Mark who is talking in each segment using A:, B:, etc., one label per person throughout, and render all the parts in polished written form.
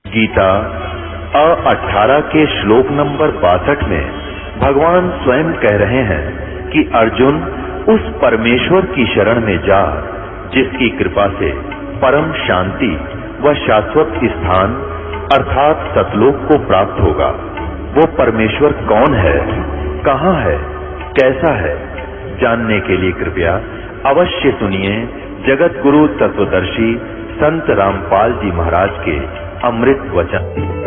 A: गीता 18 के श्लोक नंबर 62 में भगवान स्वयं कह रहे हैं कि अर्जुन उस परमेश्वर की शरण में जा जिसकी कृपा से परम शांति व शाश्वत स्थान अर्थात सतलोक को प्राप्त होगा। वो परमेश्वर कौन है, कहाँ है, कैसा है, जानने के लिए कृपया अवश्य सुनिए जगत गुरु तत्वदर्शी संत रामपाल जी महाराज के अमृत वचन।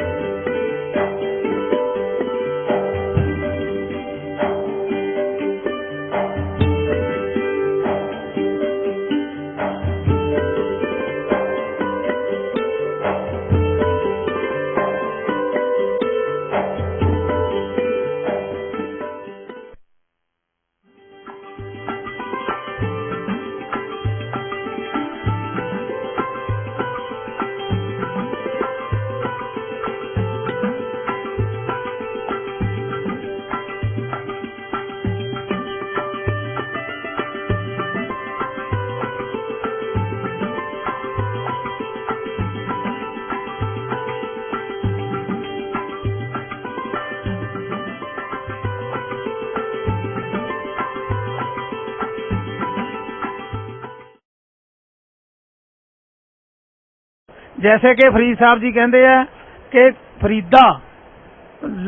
B: जैसे कि फरीद साहब जी कहते हैं कि फरीदा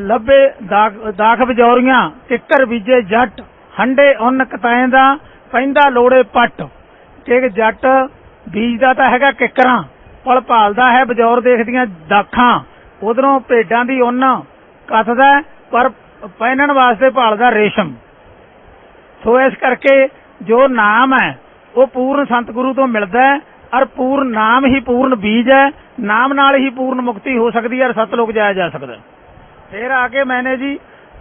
B: लभे दाख बजौरियां किकर बीजे जट हंडे उन कताएं दा पैंदा लोड़े पट कि जट बीजदा तां हैगा किकरां पल भालदा है बजौर देखदियां दाखां उधरों भेडां दी उन कतदा पर पहनण वास्ते भालदा रेशम। सो इस करके जो नाम है वो पूर्ण संत गुरु तो मिलदा है और पूर्ण नाम ही पूर्ण बीज है। नाम नाल ही पूर्ण मुक्ति हो सकती है और सतलोक जाया जा सकता है। फिर आके मैंने जी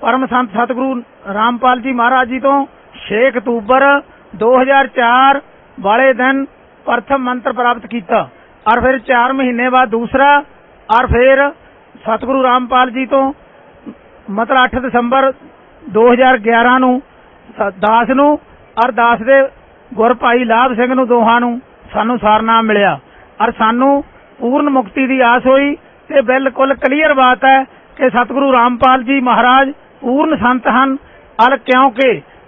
B: परम संत सतगुरु रामपाल जी महाराज जी तो 6 अक्तूबर 2004 वाले दिन प्रथम मंत्र प्राप्त किया और फिर 4 महीने बाद दूसरा और फिर सतगुरु रामपाल जी तो मतलब 8 दिसंबर 2011 नूं दास नूं और दास दे गुर भाई लाभ सिंह नूं दोहां नूं सानू सारनाम मिलिया और सानू पूर्ण मुक्ति की आस हुई। ते बिल्कुल क्लीयर बात है कि सतगुरु रामपाल जी महाराज पूर्ण संत हैं और क्योंकि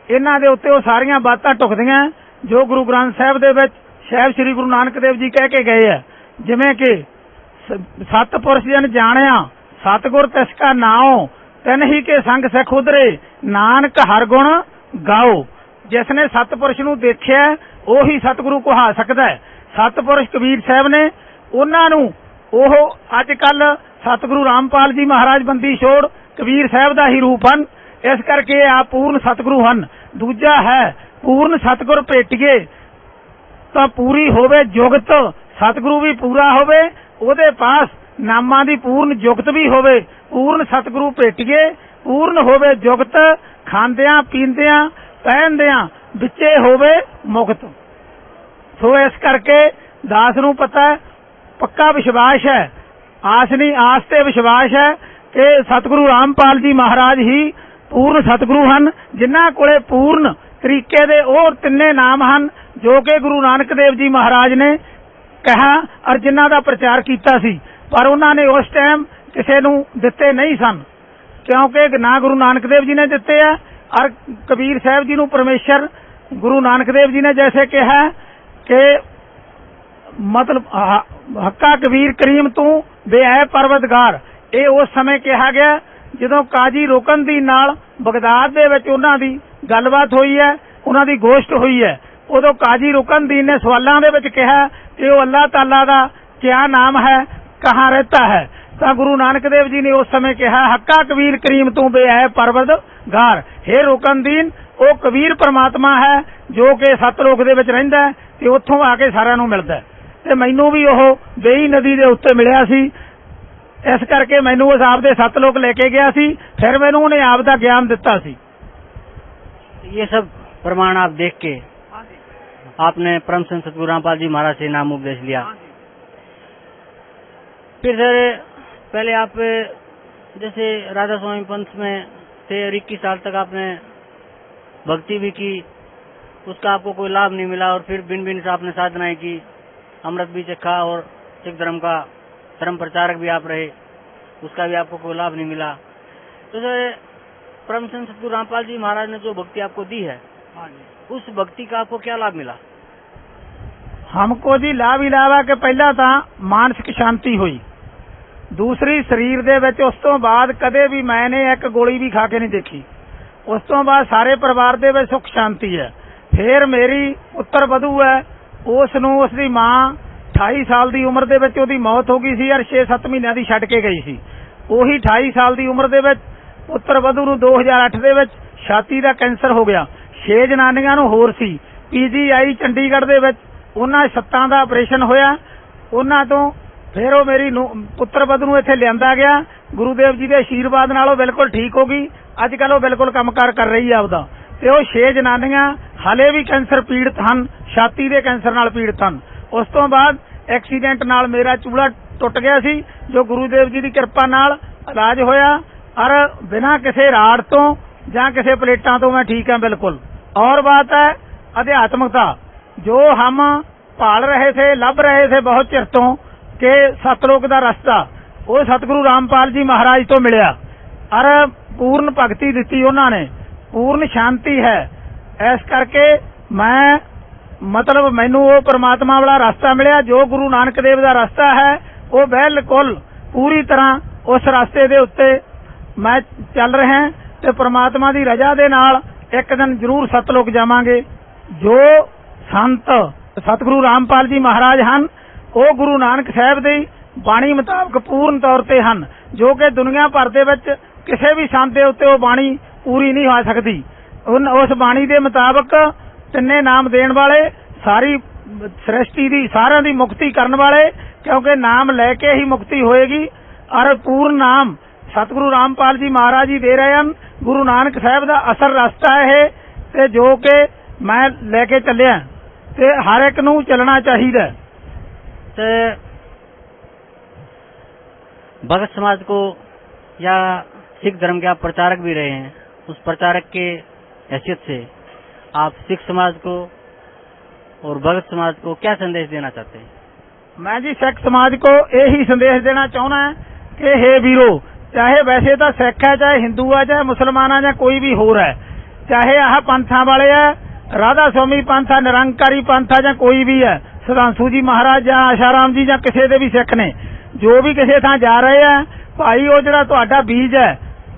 B: इन्हां दे उत्ते वो सारियां बातां टुकदियां जो गुरु ग्रंथ साहिब दे विच साहिब श्री गुरु नानक देव जी कह के गए है। जिवें कि सतपुरुष जन जाणिया सतगुर तिसका नाओ तिन ही के संग सिख उधरे नानक हर गुण गाओ। जिसने सतपुरुष नूं देखिया ਉਹੀ सतगुरु कहा सकता है। सतपुरुष कबीर साहब ने उन्होंने ओह अज कल सतगुरु रामपाल जी महाराज बंदी छोड़ कबीर साहब का ही रूप हैं। इस करके आप पूर्ण सतगुरु हैं। दूजा है पूर्ण सतगुर भेटिए तो पूरी होवे जुगत सतगुरु भी पूरा होवे उहदे पास नामां दी पूर्ण जुगत भी होवे। पूर्ण सतगुरु भेटिए पूर्ण होवे जुगत खांदियां पींदियां पहनदियां विचे होवे मुक्त। सो इस करके दास नूं पता है पक्का विश्वास है आस नहीं आस ते विश्वास है कि सतगुरु रामपाल जी महाराज ही पूर्ण सतगुरु हैं जिन्हां कोले पूर्ण तरीके दे और तिन्ने नाम हैं जो कि गुरु नानक देव जी महाराज ने कहा और जिन्हां दा प्रचार कीता सी पर उन्होंने उस टाइम किसी नूं दिते नहीं सन क्योंकि ना गुरु नानक देव जी ने दिते है और कबीर साहब जी नूं परमेश्वर गुरु नानक देव जी ने जैसे कहा कि मतलब हक्का कबीर करीम तू बेऐ परवतगार ये उस समय कहा गया जदों काजी रोकनदीन नाल बगदाद दे विच उन्हां दी गलबात हुई है उन्हां दी गोश्त हुई है। उदों काजी रोकनदीन ने सवालों दे विच कहा कि वो अल्लाह ताला दा क्या नाम है कहाँ रहता है तो गुरु नानक देव जी ने उस समय कहा हक्का कबीर करीम तू बेऐ परवतगार हे रोकनदीन वो कबीर परमात्मा है जो कि सतलोक दे विच रहिंदा है ते उत्थों आके सारिआं नूं मिलदा है ते मैनूं भी ओह बेई नदी दे उत्ते मिलिया सी। इस करके मैनूं उस आप दे सतलोक लेके गया सी फिर मैनूं उहने आप दा ज्ञान दिता सी।
C: ये सब प्रमाण आप देख के आपने परम संत सतगुरु रामपाल जी महाराज से नाम उपदेश लिया। फिर सर पहले आप जैसे राधा स्वामी पंथ में थे और 21 साल तक आपने भक्ति भी की उसका आपको कोई लाभ नहीं मिला और फिर भिन्न भिन्न से आपने साधनाएं की अमृत भी चखा और सिख धर्म का धर्म प्रचारक भी आप रहे, उसका भी आपको कोई लाभ नहीं मिला। तो सर परम संत सतगुरु रामपाल जी महाराज ने जो भक्ति आपको दी है, उस भक्ति का आपको क्या लाभ मिला?
B: हमको जी लाभ ही लाभ है कि पहला ਤਾਂ ਮਾਨਸਿਕ ਸ਼ਾਂਤੀ ਹੋਈ, ਦੂਸਰੀ ਸਰੀਰ ਦੇ ਵਿੱਚ ਉਸ ਤੋਂ ਬਾਅਦ ਕਦੇ ਵੀ ਮੈਨੇ ਇੱਕ ਗੋਲੀ ਵੀ ਖਾ ਕੇ ਨਹੀਂ ਦੇਖੀ। ਉਸ ਤੋਂ ਬਾਅਦ ਸਾਰੇ ਪਰਿਵਾਰ ਦੇ ਵਿੱਚ ਸੁੱਖ ਸ਼ਾਂਤੀ ਹੈ। ਫਿਰ ਮੇਰੀ ਪੁੱਤਰ ਵਧੂ ਹੈ, ਉਸ ਨੂੰ ਉਸ ਦੀ ਮਾਂ 28 ਸਾਲ ਦੀ ਉਮਰ ਦੇ ਵਿੱਚ ਉਹਦੀ ਮੌਤ ਹੋ ਗਈ ਸੀ ਯਾਰ, 6-7 ਮਹੀਨਿਆਂ ਦੀ ਛੱਡ ਕੇ ਗਈ ਸੀ। ਉਹੀ 28 ਸਾਲ ਦੀ ਉਮਰ ਦੇ ਵਿੱਚ ਪੁੱਤਰ ਵਧੂ ਨੂੰ 2008 ਦੇ ਵਿੱਚ ਛਾਤੀ ਦਾ ਕੈਂਸਰ ਹੋ ਗਿਆ। 6 ਜਨਾਨੀਆਂ ਨੂੰ ਹੋਰ ਸੀ। PGI ਚੰਡੀਗੜ੍ਹ ਦੇ ਵਿੱਚ ਉਹਨਾਂ 7 ਦਾ ਆਪਰੇਸ਼ਨ ਹੋਇਆ। ਉਹਨਾਂ ਤੋਂ ਫਿਰ ਉਹ ਮੇਰੀ ਪੁੱਤਰ ਵਧੂ ਨੂੰ ਇੱਥੇ ਲਿਆਂਦਾ ਗਿਆ। ਗੁਰੂਦੇਵ ਜੀ ਦੇ ਆਸ਼ੀਰਵਾਦ ਨਾਲ ਉਹ ਬਿਲਕੁਲ ਠੀਕ ਹੋ ਗਈ। ਅੱਜ ਕੱਲ੍ਹ ਉਹ ਬਿਲਕੁਲ ਕੰਮਕਾਰ ਕਰ ਰਹੀ ਹੈ ਆਪਦਾ। ਤੇ ਉਹ 6 ਜਨਾਨੀਆਂ ਹਾਲੇ ਵੀ ਕੈਂਸਰ ਪੀੜਤ ਹਨ, ਛਾਤੀ ਦੇ ਕੈਂਸਰ ਨਾਲ ਪੀੜਤ ਹਨ। ਉਸ ਤੋਂ ਬਾਅਦ ਐਕਸੀਡੈਂਟ ਨਾਲ ਮੇਰਾ ਚੂੜਾ ਟੁੱਟ ਗਿਆ ਸੀ, ਜੋ ਗੁਰੂਦੇਵ ਜੀ ਦੀ ਕਿਰਪਾ ਨਾਲ ਇਲਾਜ ਹੋਇਆ ਔਰ ਬਿਨਾਂ ਕਿਸੇ ਰਾੜ ਤੋਂ ਜਾਂ ਕਿਸੇ ਪਲੇਟਾਂ ਤੋਂ मैं ठीक है बिल्कुल। और बात है आध्यात्मिकता, जो हम पाल रहे थे, लभ रहे थे बहुत चिर तो कि सतलोक का रास्ता, वो सतगुरु रामपाल जी महाराज तो मिलिया और पूर्ण भगती दी उन्होंने, पूर्ण शांति है। इस करके मैं मतलब मैनू वो परमात्मा वाला रास्ता मिलिया, जो गुरु नानक देव का रास्ता है वो बिल्कुल पूरी तरह उस रास्ते दे उत्ते मैं चल रहे हैं। ते परमात्मा की रजा दे नाल एक दिन जरूर सतलोक जावांगे। जो संत सतगुरु रामपाल जी महाराज हैं वो गुरु नानक साहब दी बाणी मुताबक पूर्ण तौर ते हन, जो कि दुनिया भर दे विच किसी भी संत दे उत्ते वो बाणी पूरी नहीं हो सकती। उस बाणी दे मुताबक तिन्ने नाम देण वाले, सारी सृष्टि दी सारिਆਂ दी मुक्ति करन वाले, क्योंकि नाम लैके ही मुक्ति होएगी। और पूर्ण नाम सतगुरु रामपाल जी महाराज जी दे रहे हैं। गुरु नानक साहब का असल रास्ता है ते जो कि मैं लेके चलिया ते हर एक नूं चलना चाहिए।
C: तो भगत समाज को या सिख धर्म के आप प्रचारक भी रहे हैं, उस प्रचारक के हैसियत से आप सिख समाज को और भगत समाज को क्या संदेश देना चाहते हैं?
B: मैं जी सिख समाज को यही संदेश देना चाहना है कि हे वीरो, चाहे वैसे तो सिख है, चाहे हिंदू है, चाहे मुसलमान है, चाहे कोई भी होर है, चाहे आह पंथा वाले है, राधा स्वामी पंथ है, निरंकारी पंथ है, या कोई भी है, सुधांशु जी महाराज या आशाराम जी या किसी के भी सिख ने, जो भी किसी थां जा रहे हैं, भाई वो जिहड़ा तुहाडा बीज है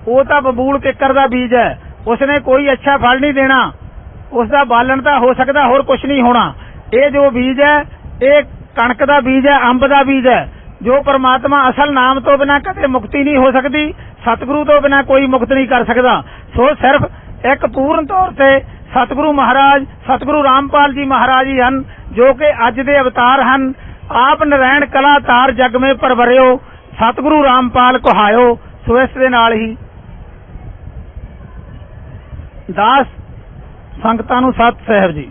B: वो तो बबूल किकर का बीज है, उसने कोई अच्छा फल नहीं देना, उसका बालन तो हो सकता होर कुछ नहीं होना। ये जो बीज है ये कणक का बीज है, अंब का बीज है, जो परमात्मा असल नाम तो बिना कदे मुक्ति नहीं हो सकती, सतगुरु तो बिना कोई मुक्त नहीं कर सकता। सो सिर्फ एक पूर्ण तौर से सतगुरु महाराज सतगुरु रामपाल जी महाराज ही हैं, जो कि अज दे अवतार हैं। आप नारायण कला तार जग में परवरियो, सतगुरु रामपाल कहायो। सो इस दे नाल ही दास संगतां नूं सत साहब जी।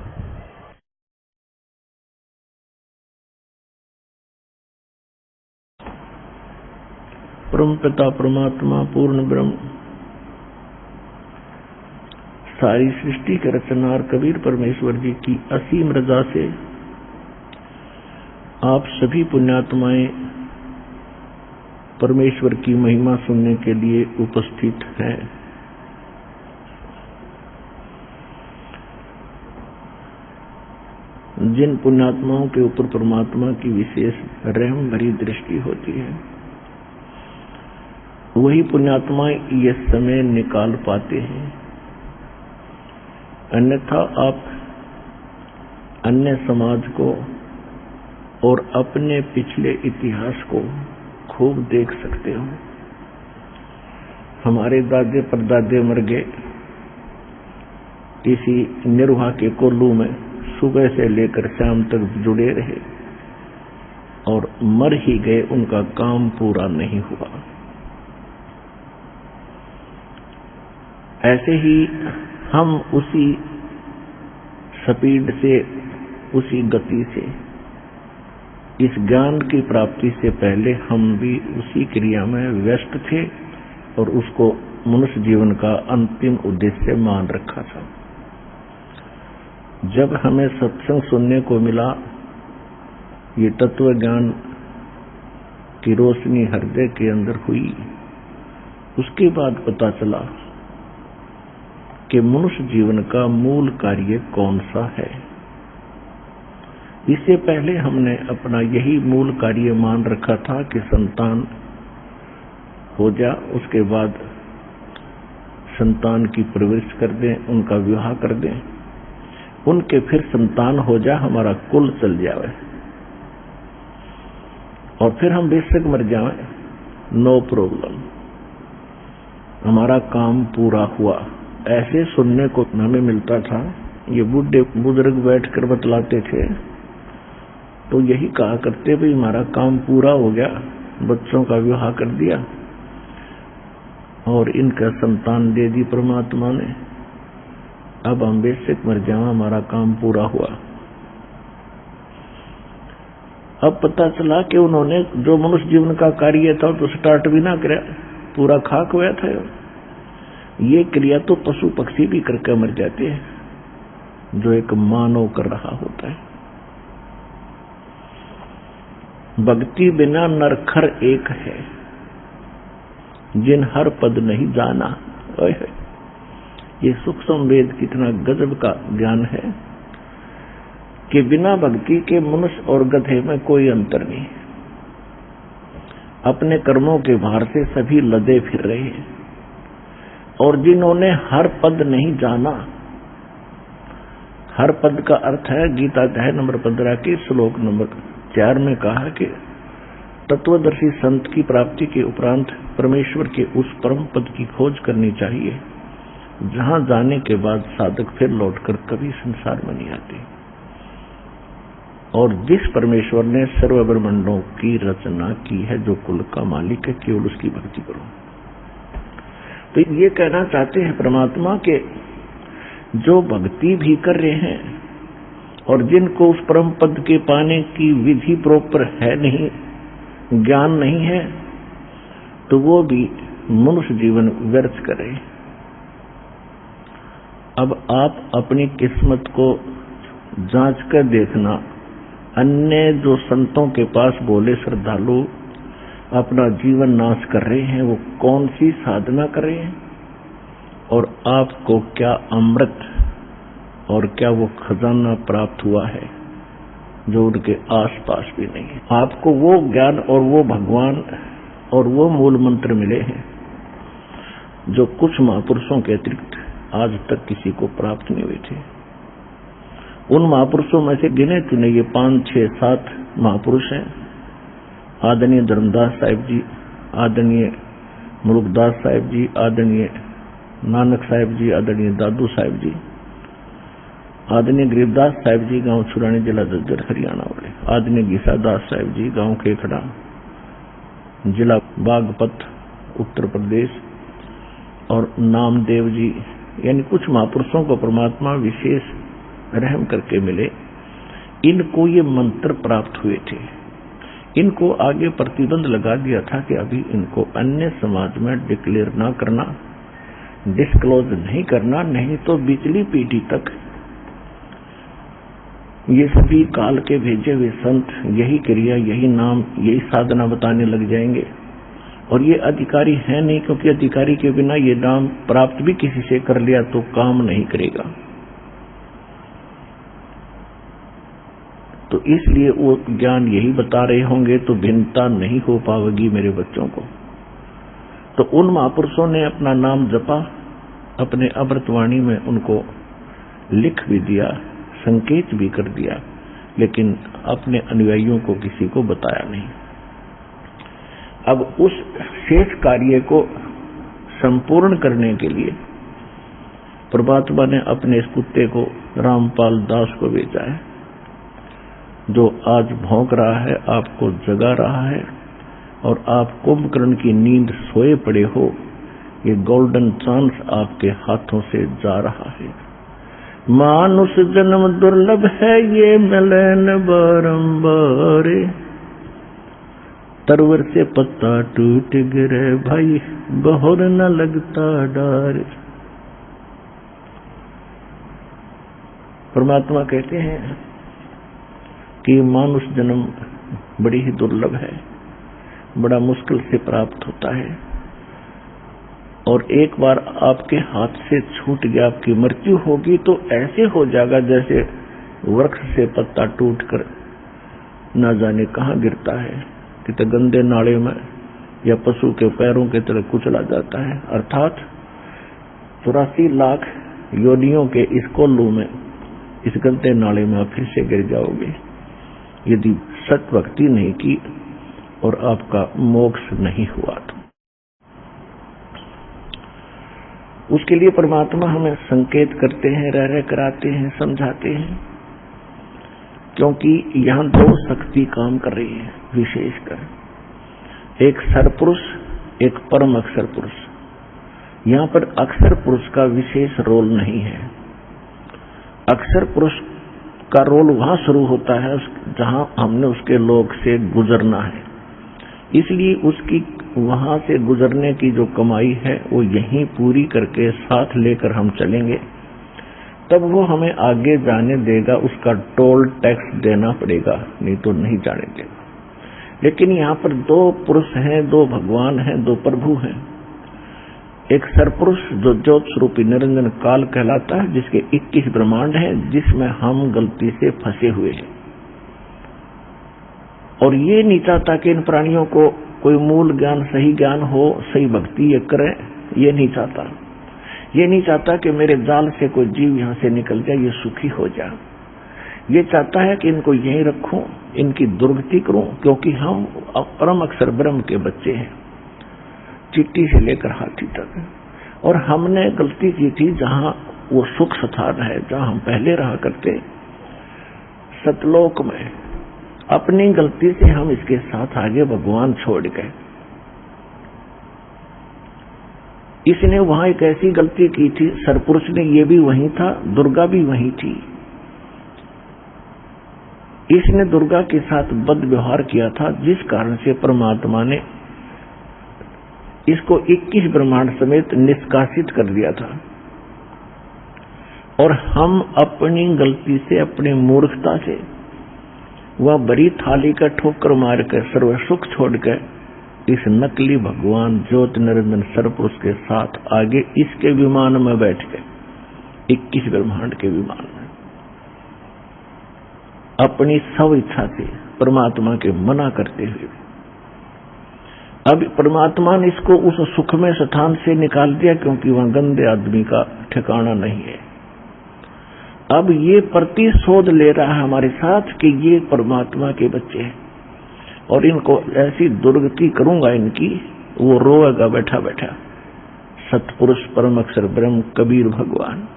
D: परम पिता परमात्मा पूर्ण ब्रह्म, सारी सृष्टि के रचनार कबीर परमेश्वर जी की असीम रजा से आप सभी पुण्यात्माएं परमेश्वर की महिमा सुनने के लिए उपस्थित हैं। जिन पुण्यात्माओं के ऊपर परमात्मा की विशेष रहम भरी दृष्टि होती है, वही पुण्यात्माएं ये समय निकाल पाते हैं। अन्यथा आप अन्य समाज को और अपने पिछले इतिहास को खूब देख सकते हो। हमारे दादे परदादे मर गए इसी निरुहा के कोल्लू में, सुबह से लेकर शाम तक जुड़े रहे और मर ही गए, उनका काम पूरा नहीं हुआ। ऐसे ही हम उसी स्पीड से, उसी गति से, इस ज्ञान की प्राप्ति से पहले हम भी उसी क्रिया में व्यस्त थे और उसको मनुष्य जीवन का अंतिम उद्देश्य मान रखा था। जब हमें सत्संग सुनने को मिला, ये तत्व ज्ञान की रोशनी हृदय के अंदर हुई, उसके बाद पता चला कि मनुष्य जीवन का मूल कार्य कौन सा है। इससे पहले हमने अपना यही मूल कार्य मान रखा था कि संतान हो जा, उसके बाद संतान की परवरिश कर दें, उनका विवाह कर दें, उनके फिर संतान हो जा, हमारा कुल चल जाए और फिर हम बेशक मर जाएं, नो प्रॉब्लम, हमारा काम पूरा हुआ। ऐसे सुनने को हमें मिलता था। ये बूढ़े बुजुर्ग बैठकर बतलाते थे तो यही कहा करते, भाई हमारा काम पूरा हो गया, बच्चों का विवाह कर दिया और इनका संतान दे दी परमात्मा ने, अब हम बेशक मर जाएं, हमारा काम पूरा हुआ। अब पता चला कि उन्होंने जो मनुष्य जीवन का कार्य था तो स्टार्ट भी ना किया, पूरा खाक हुआ था। ये क्रिया तो पशु पक्षी भी करके मर जाते हैं जो एक मानव कर रहा होता है। भक्ति बिना नरखर एक है, जिन हर पद नहीं जाना। ये सूक्ष्म वेद कितना गजब का ज्ञान है कि बिना भक्ति के मनुष्य और गधे में कोई अंतर नहीं। अपने कर्मों के भार से सभी लदे फिर रहे हैं और जिन्होंने हर पद नहीं जाना, हर पद का अर्थ है गीता अध्याय नंबर 15 के श्लोक नंबर 4 में कहा कि तत्वदर्शी संत की प्राप्ति के उपरांत परमेश्वर के उस परम पद की खोज करनी चाहिए जहां जाने के बाद साधक फिर लौटकर कभी संसार में नहीं आते। और जिस परमेश्वर ने सर्व ब्रह्मांडों की रचना की है, जो कुल का मालिक है, केवल उसकी भक्ति करो। तो ये कहना चाहते हैं परमात्मा के जो भक्ति भी कर रहे हैं और जिनको उस परम पद के पाने की विधि प्रॉपर है नहीं, ज्ञान नहीं है, तो वो भी मनुष्य जीवन व्यर्थ करे। अब आप अपनी किस्मत को जांच कर देखना, अन्य जो संतों के पास बोले श्रद्धालु अपना जीवन नाश कर रहे हैं, वो कौन सी साधना कर रहे हैं और आपको क्या अमृत और क्या वो खजाना प्राप्त हुआ है जो उनके आसपास भी नहीं है। आपको वो ज्ञान और वो भगवान और वो मूल मंत्र मिले हैं जो कुछ महापुरुषों के अतिरिक्त आज तक किसी को प्राप्त नहीं हुए थे। उन महापुरुषों में से गिने चुने ये 5, 6, 7 महापुरुष हैं। आदरणीय धर्मदास साहिब जी, आदरणीय मुल्कदास साहिब जी, आदरणीय नानक साहिब जी, आदरणीय दादू साहिब जी, आदरणीय गरीबदास साहिब जी गांव छुरानी जिला झज्जर हरियाणा वाले, आदरणीय गीसादास साहिब जी गांव केखड़ा जिला बागपत उत्तर प्रदेश, और नामदेव जी, यानी कुछ महापुरुषों को परमात्मा विशेष रहम करके मिले। इनको ये मंत्र प्राप्त हुए थे। इनको आगे प्रतिबंध लगा दिया था कि अभी इनको अन्य समाज में डिक्लेयर ना करना, डिस्क्लोज नहीं करना, नहीं तो बिचली पीढ़ी तक ये सभी काल के भेजे हुए संत यही क्रिया, यही नाम, यही साधना बताने लग जाएंगे। और ये अधिकारी है नहीं, क्योंकि अधिकारी के बिना ये नाम प्राप्त भी किसी से कर लिया तो काम नहीं करेगा। तो इसलिए वो ज्ञान यही बता रहे होंगे, तो भिन्नता नहीं हो पाएगी मेरे बच्चों को। तो उन महापुरुषों ने अपना नाम जपा, अपने अमृतवाणी में उनको लिख भी दिया, संकेत भी कर दिया, लेकिन अपने अनुयायियों को किसी को बताया नहीं। अब उस शेष कार्य को संपूर्ण करने के लिए परमात्मा ने अपने इस कुत्ते को रामपाल दास को भेजा है, जो आज भौंक रहा है, आपको जगा रहा है, और आप कुंभकर्ण की नींद सोए पड़े हो। ये गोल्डन चांस आपके हाथों से जा रहा है। मानुष जन्म दुर्लभ है, ये मिलन बारंबार, तरवर से पत्ता टूट गिरे भाई, बहोर न लगता डार। परमात्मा कहते हैं कि मानुष जन्म बड़ी ही दुर्लभ है, बड़ा मुश्किल से प्राप्त होता है। और एक बार आपके हाथ से छूट गया, आपकी मृत्यु होगी तो ऐसे हो जाएगा जैसे वृक्ष से पत्ता टूटकर ना जाने कहाँ गिरता है, कितने गंदे नाले में या पशु के पैरों के तरह कुचला जाता है। अर्थात 84 लाख योनियों के इस कोल्लू में, इस गंदे नाले में आप फिर से गिर जाओगे यदि सत भक्ति नहीं की और आपका मोक्ष नहीं हुआ तो। उसके लिए परमात्मा हमें संकेत करते हैं, रह कराते हैं, समझाते हैं, क्योंकि यहाँ दो शक्ति काम कर रही है विशेषकर, एक सरपुरुष, एक परम अक्षर पुरुष। यहाँ पर अक्षर पुरुष का विशेष रोल नहीं है। अक्षर पुरुष का रोल वहां शुरू होता है जहां हमने उसके लोक से गुजरना है, इसलिए उसकी वहां से गुजरने की जो कमाई है वो यहीं पूरी करके साथ लेकर हम चलेंगे, तब वो हमें आगे जाने देगा। उसका टोल टैक्स देना पड़ेगा, नहीं तो नहीं जाने देगा। लेकिन यहाँ पर दो पुरुष हैं, दो भगवान हैं, दो प्रभु हैं। एक सरपुरुष जो ज्योत स्वरूपी निरंजन काल कहलाता है, जिसके 21 ब्रह्मांड हैं, जिसमें हम गलती से फंसे हुए हैं। और ये नहीं चाहता कि इन प्राणियों को कोई मूल ज्ञान, सही ज्ञान हो, सही भक्ति ये करें, ये नहीं चाहता। ये नहीं चाहता कि मेरे जाल से कोई जीव यहाँ से निकल जाए, ये सुखी हो जाए। ये चाहता है कि इनको यहीं रखूं, इनकी दुर्गति करूं, क्योंकि हम परम अक्षर ब्रह्म के बच्चे हैं, चिट्टी से लेकर हाथी तक। और हमने गलती की थी जहां वो सुख स्थान है, जहां हम पहले रहा करते, सतलोक में, अपनी गलती से हम इसके साथ आगे भगवान छोड़ गए। इसने वहां एक ऐसी गलती की थी, सरपुरुष ने, ये भी वहीं था, दुर्गा भी वहीं थी। इसने दुर्गा के साथ बद व्यवहार किया था, जिस कारण से परमात्मा ने इसको 21 ब्रह्मांड समेत निष्कासित कर दिया था। और हम अपनी गलती से, अपनी मूर्खता से, वह बड़ी थाली का ठोकर मारकर सर्व सुख छोड़कर इस नकली भगवान ज्योत निरंजन सरपुरुष के साथ आगे इसके विमान में बैठ गए, 21 ब्रह्मांड के विमान में, अपनी स्व इच्छा से परमात्मा के मना करते हुए। अब परमात्मा ने इसको उस सुखमय स्थान से निकाल दिया, क्योंकि वहां गंदे आदमी का ठिकाना नहीं है। अब ये प्रतिशोध ले रहा है हमारे साथ कि ये परमात्मा के बच्चे हैं और इनको ऐसी दुर्गति करूंगा इनकी, वो रोएगा बैठा बैठा। सतपुरुष परम अक्षर ब्रह्म कबीर भगवान,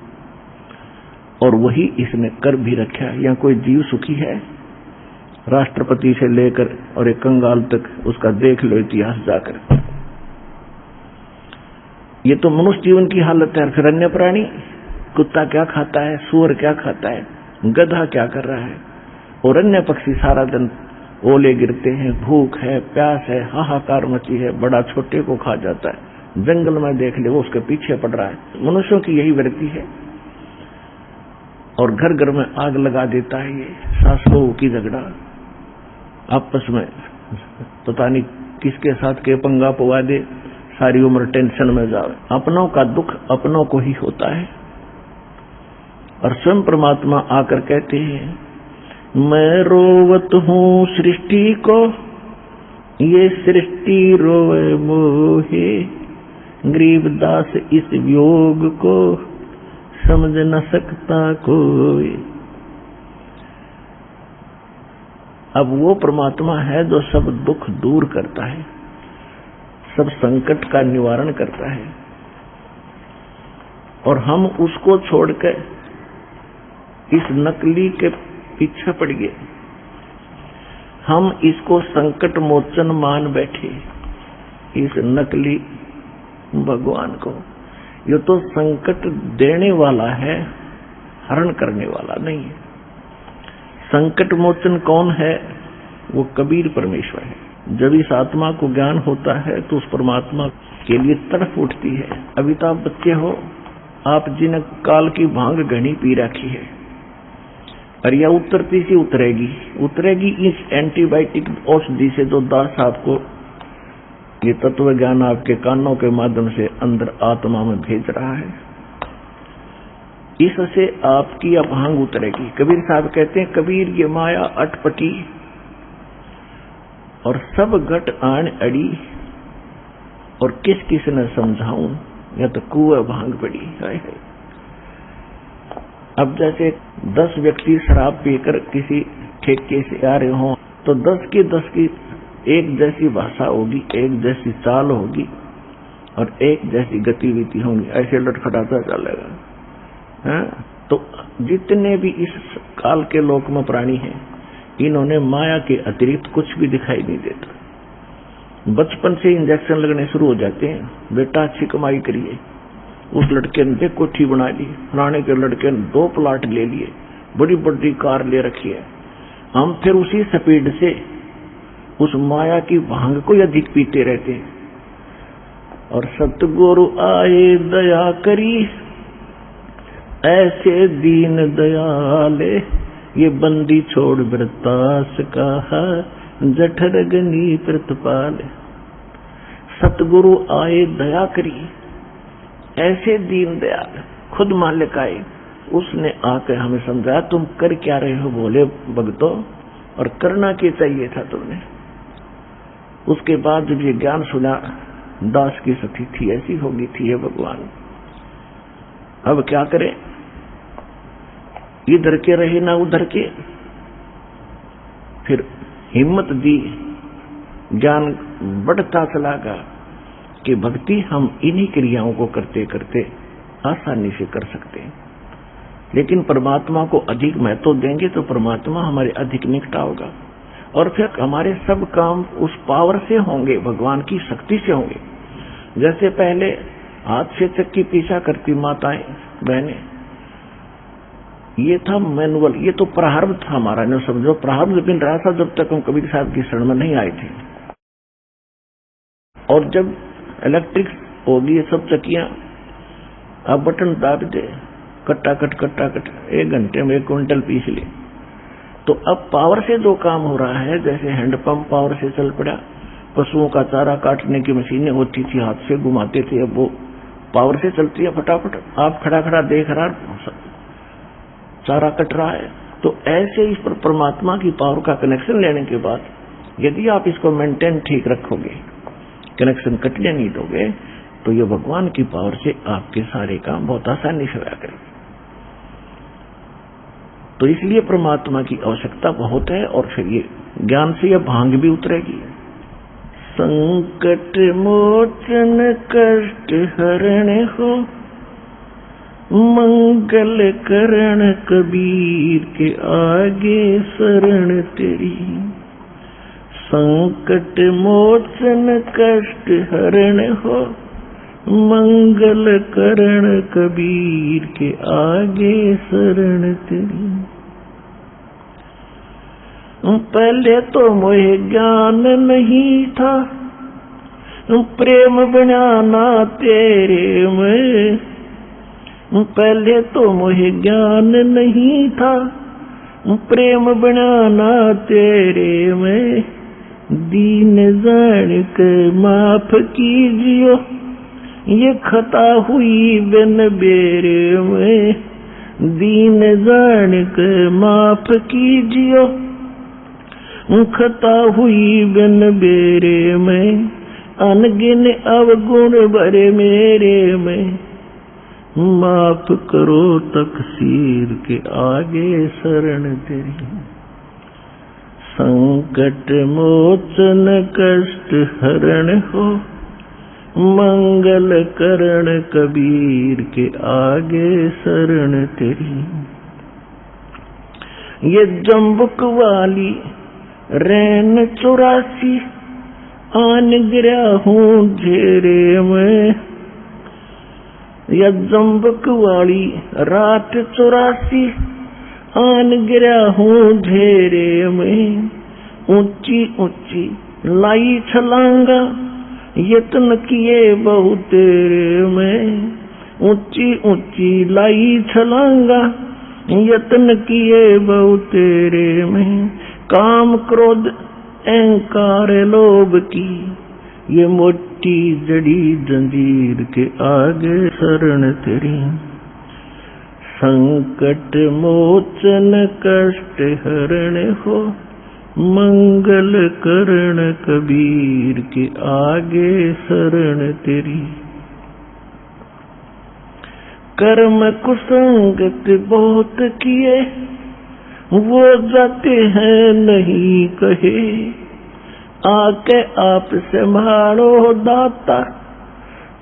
D: और वही इसने कर भी रखा। यहाँ कोई जीव सुखी है? राष्ट्रपति से लेकर और एक कंगाल तक उसका देख लो इतिहास जाकर। ये तो मनुष्य जीवन की हालत है। फिर अन्य प्राणी, कुत्ता क्या खाता है, सूअर क्या खाता है, गधा क्या कर रहा है, और अन्य पक्षी सारा दिन ओले गिरते हैं, भूख है, प्यास है, हाहाकार मची है, बड़ा छोटे को खा जाता है। जंगल में देख ले, वो उसके पीछे पड़ रहा है। मनुष्यों की यही वृत्ति है। और घर घर में आग लगा देता है ये, सास बहू की झगड़ा, आपस में पता नहीं किसके साथ के पंगा पवा दे, सारी उम्र टेंशन में जाए। अपनों का दुख अपनों को ही होता है। और स्वयं परमात्मा आकर कहते हैं, मैं रोवत हूँ सृष्टि को, ये सृष्टि रोए मोहे, गरीबदास इस वियोग को समझ न सकता कोई। अब वो परमात्मा है जो सब दुख दूर करता है, सब संकट का निवारण करता है, और हम उसको छोड़कर इस नकली के पीछे पड़ गए। हम इसको संकट मोचन मान बैठे, इस नकली भगवान को। ये तो संकट देने वाला है, हरण करने वाला नहीं है। संकट मोचन कौन है? वो कबीर परमेश्वर है। जब इस आत्मा को ज्ञान होता है तो उस परमात्मा के लिए तड़प उठती है। अभी तो आप बच्चे हो, आप जिन काल की भांग घनी पी रखी है, और यह उतरती सी उतरेगी इस एंटीबायोटिक औषधि से जो दास आपको ये तत्व ज्ञान आपके कानों के माध्यम से अंदर आत्मा में भेज रहा है। इससे आपकी अभांग उतरेगी। कबीर साहब कहते हैं, कबीर ये माया अटपटी और सब घट आन अड़ी, और किस किस ने समझाऊं, या तो कुएं भांग पड़ी। अब जैसे 10 व्यक्ति शराब पीकर किसी ठेके से आ रहे हों, तो 10 की एक जैसी भाषा होगी, एक जैसी चाल होगी और एक जैसी गतिविधि होंगी, ऐसे लटखटाता चलेगा। तो जितने भी इस काल के लोक में प्राणी हैं, इन्होंने माया के अतिरिक्त कुछ भी दिखाई नहीं देता। बचपन से इंजेक्शन लगने शुरू हो जाते हैं, बेटा अच्छी कमाई करिए, उस लड़के ने कोठी बना ली, फलाने के लड़के ने 2 प्लाट ले लिए, बड़ी बड़ी कार ले रखी है। हम फिर उसी स्पीड से उस माया की भांग को अधिक पीते रहते हैं। और सतगुरु आए दया करी, ऐसे दीन दयाले, ये बंदी छोड़ वृतास कहा, जठर गनी प्रतिपाल। सतगुरु आए दया करी, ऐसे दीन दयाल, खुद मालिक आए, उसने आकर हमें समझाया तुम कर क्या रहे हो भोले भगतों, और करना क्या चाहिए था तुमने। उसके बाद जब ये ज्ञान सुना, दास की स्थिति ऐसी होगी थी, है भगवान अब क्या करें, इधर के रहे ना उधर के। फिर हिम्मत दी, ज्ञान बढ़ता चला गया कि भक्ति हम इन्हीं क्रियाओं को करते करते आसानी से कर सकते हैं। लेकिन परमात्मा को अधिक महत्व देंगे तो परमात्मा हमारे अधिक निकट होगा, और फिर हमारे सब काम उस पावर से होंगे, भगवान की शक्ति से होंगे। जैसे पहले हाथ से चक्की पीछा करती माताएं बहनें, ये था मैनुअल, ये तो प्रारब्ध था हमारा, न समझो प्रारब्ध बिन रहा था जब तक हम कबीर साहब की शरण में नहीं आए थे। और जब इलेक्ट्रिक होगी ये सब चक्कियां, अब बटन दाब दे, कट्टा कट 1 घंटे में 1 क्विंटल पीस ले। तो अब पावर से जो काम हो रहा है, जैसे हैंडपंप पावर से चल पड़ा, पशुओं का चारा काटने की मशीनें होती थी, हाथ से घुमाते थे, अब वो पावर से चलती है फटाफट, आप खड़ा खड़ा देख रहा, चारा कट रहा है। तो ऐसे इस पर परमात्मा की पावर का कनेक्शन लेने के बाद यदि आप इसको मेंटेन ठीक रखोगे, कनेक्शन कटने नहीं दोगे, तो ये भगवान की पावर से आपके सारे काम बहुत आसानी से होया करेंगे। तो इसलिए परमात्मा की आवश्यकता बहुत है, और फिर ये ज्ञान से यह भांग भी उतरेगी। संकट मोचन कष्ट हरण हो, मंगल करण कबीर के आगे शरण तेरी। संकट मोचन कष्ट हरण हो, मंगल करण कबीर के आगे शरण तेरी। पहले तो मोहे ज्ञान नहीं था, प्रेम बनाना तेरे में। पहले तो मोहे ज्ञान नहीं था, प्रेम बनाना तेरे में। दीन जान के माफ कीजियो, ये खता हुई बिन बेरे में। दीन जान के माफ कीजियो, खता हुई बिन बेरे में। अनगिन अवगुण भरे मेरे में, माफ करो तकसीर के आगे शरण तेरी। संकट मोचन कष्ट हरण हो, मंगल करण कबीर के आगे शरण तेरी। ये जम्बुक वाली रैन 84, आन गिरा हूँ घेरे में। या जम्बुक वाली रात 84, आन गिरा हूँ घेरे में। ऊंची ऊंची लाई छलांगा, यत्न किए बहु तेरे में। ऊंची ऊंची लाई छलांगा, यत्न किए बहु तेरे में। काम क्रोध अहंकार लोभ की ये मोटी जड़ी जंजीर के आगे शरण तेरी। संकट मोचन कष्ट हरण हो, मंगल करण कबीर के आगे शरण तेरी। कर्म कुसंगत बहुत किए, वो जाते हैं नहीं कहे, आके आप संभालो दाता,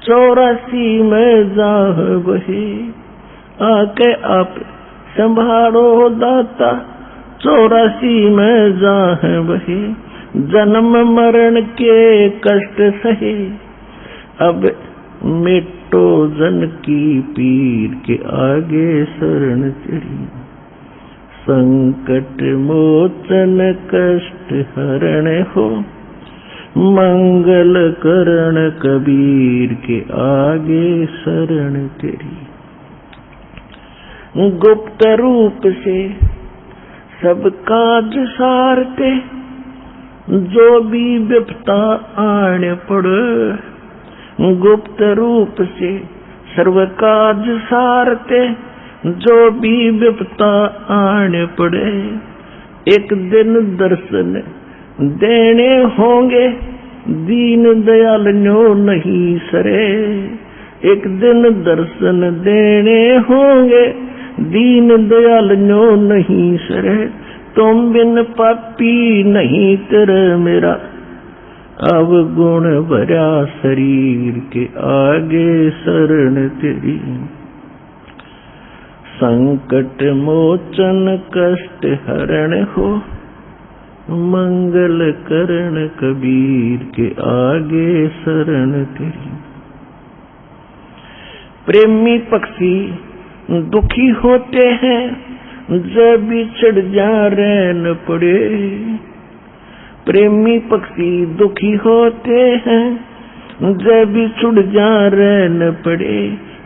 D: 84 में जाह बहे। आके आप संभालो दाता, 84 में जाह बहे। जन्म मरण के कष्ट सहे, अब मिटो जन की पीर के आगे शरण तेरी। संकट मोचन कष्ट हरण हो, मंगल करण कबीर के आगे शरण तेरी। गुप्त रूप से सब काज सारते, जो भी विपता आने पड़े। गुप्त रूप से सर्व काज सारते, जो भी विपता आने पड़े। एक दिन दर्शन देने होंगे, दीन दयाल न्यो नहीं सरे। एक दिन दर्शन देने होंगे, दीन दयाल न्यो नहीं सरे। तुम बिन पापी नहीं तेरे मेरा, अब गुण भरा शरीर के आगे शरण तेरी। संकट मोचन कष्ट हरण हो, मंगल करण कबीर के आगे शरण तेरी। प्रेमी पक्षी दुखी होते हैं, जब बिछड़ जा रहन पड़े। प्रेमी पक्षी दुखी होते हैं, जब बिछड़ जा रहन पड़े।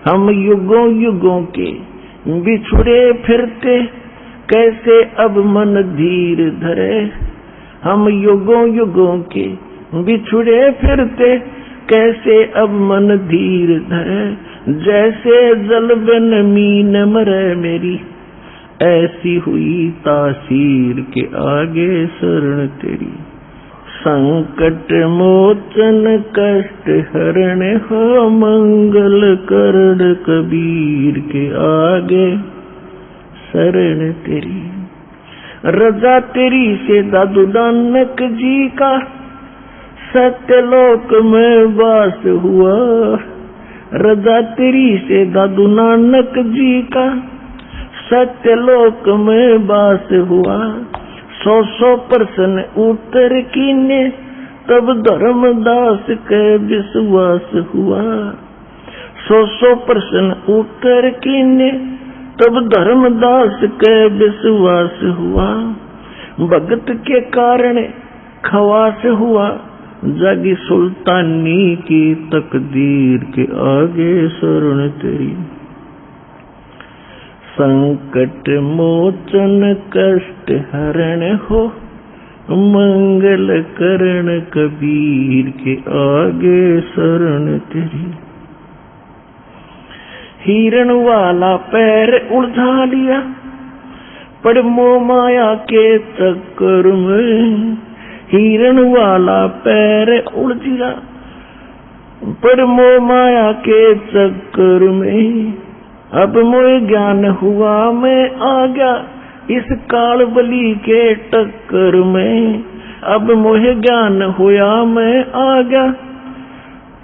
D: हम युगों युगों के बिछुड़े फिरते, कैसे अब मन धीर धरे। हम युगों युगों के बिछुड़े फिरते, कैसे अब मन धीर धरे। जैसे जल बिन मीन मरे मेरी, ऐसी हुई तासीर के आगे शरण तेरी। संकट मोचन कष्ट हरण हो, मंगल करण कबीर के आगे शरण तेरी। रजा तेरी से दादू नानक जी का, सत्यलोक में वास हुआ। रजा तेरी से दादू नानक जी का, सत्यलोक में वास हुआ। 100% उत्तर कीने, तब धर्मदास के विश्वास हुआ। 100% उत्तर कीने, तब धर्मदास के विश्वास हुआ। भगत के कारण खवास हुआ, जागी सुल्तानी की तकदीर के आगे शरण तेरी। संकट मोचन कष्ट हरण हो, मंगल करण कबीर के आगे शरण तेरी। हिरण वाला पैर उलझा लिया, पड़ मोह माया के चक्कर में। हिरण वाला पैर उलझा, पड़ मोह माया के चक्कर में। अब मोह ज्ञान हुआ मैं आ गया, इस काल बली के टक्कर में। अब मोह ज्ञान हुआ मैं आ गया,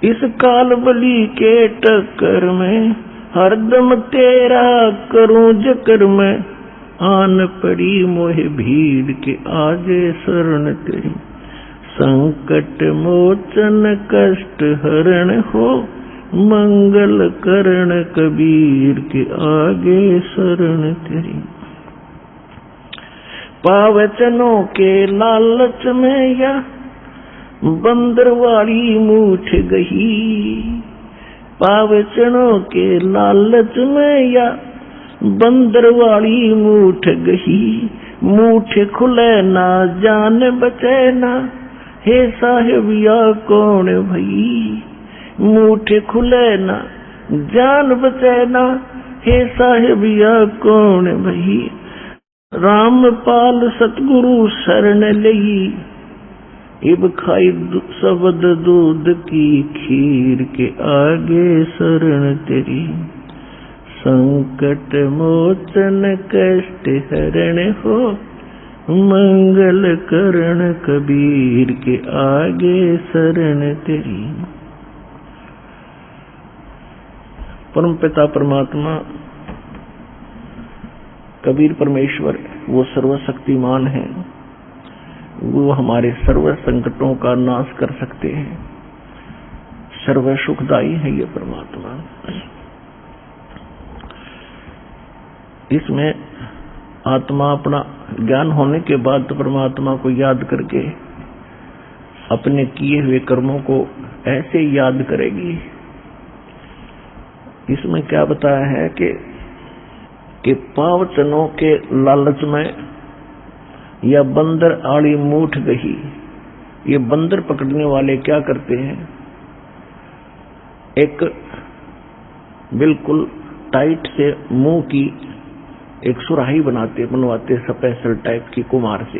D: इस काल बली के टक्कर में। हरदम तेरा करूं जिक्र में, आन पड़ी मोह भीड़ के आगे शरण तेरी। संकट मोचन कष्ट हरण हो, मंगल करण कबीर के आगे शरण तेरी। पावचनों के लालच में या बंदर वाली मूठ गई। पावचनों के लालच में या बंदर वाली मूठ गई। मूठ खुले ना जान बचे ना, हे साहेब या कौन भई, मुठे खुले ना जान बचे ना, हे साहेब या कौन भई, रामपाल सतगुरु शरण लई, इब खाई शब्द दूध की खीर के आगे शरण तेरी, संकट मोचन कष्ट हरण हो, मंगल करण कबीर के आगे शरण तेरी। परम पिता परमात्मा कबीर परमेश्वर वो सर्वशक्तिमान है, वो हमारे सर्व संकटों का नाश कर सकते हैं, सर्व सुखदाई है ये परमात्मा। इसमें आत्मा अपना ज्ञान होने के बाद तो परमात्मा को याद करके अपने किए हुए कर्मों को ऐसे याद करेगी। इसमें क्या बताया है कि पावचनों के लालच में या बंदर आड़ी मूठ गई, ये बंदर पकड़ने वाले क्या करते हैं, एक बिल्कुल टाइट से मुंह की एक सुराही बनवाते स्पेशल टाइप की कुम्हार से,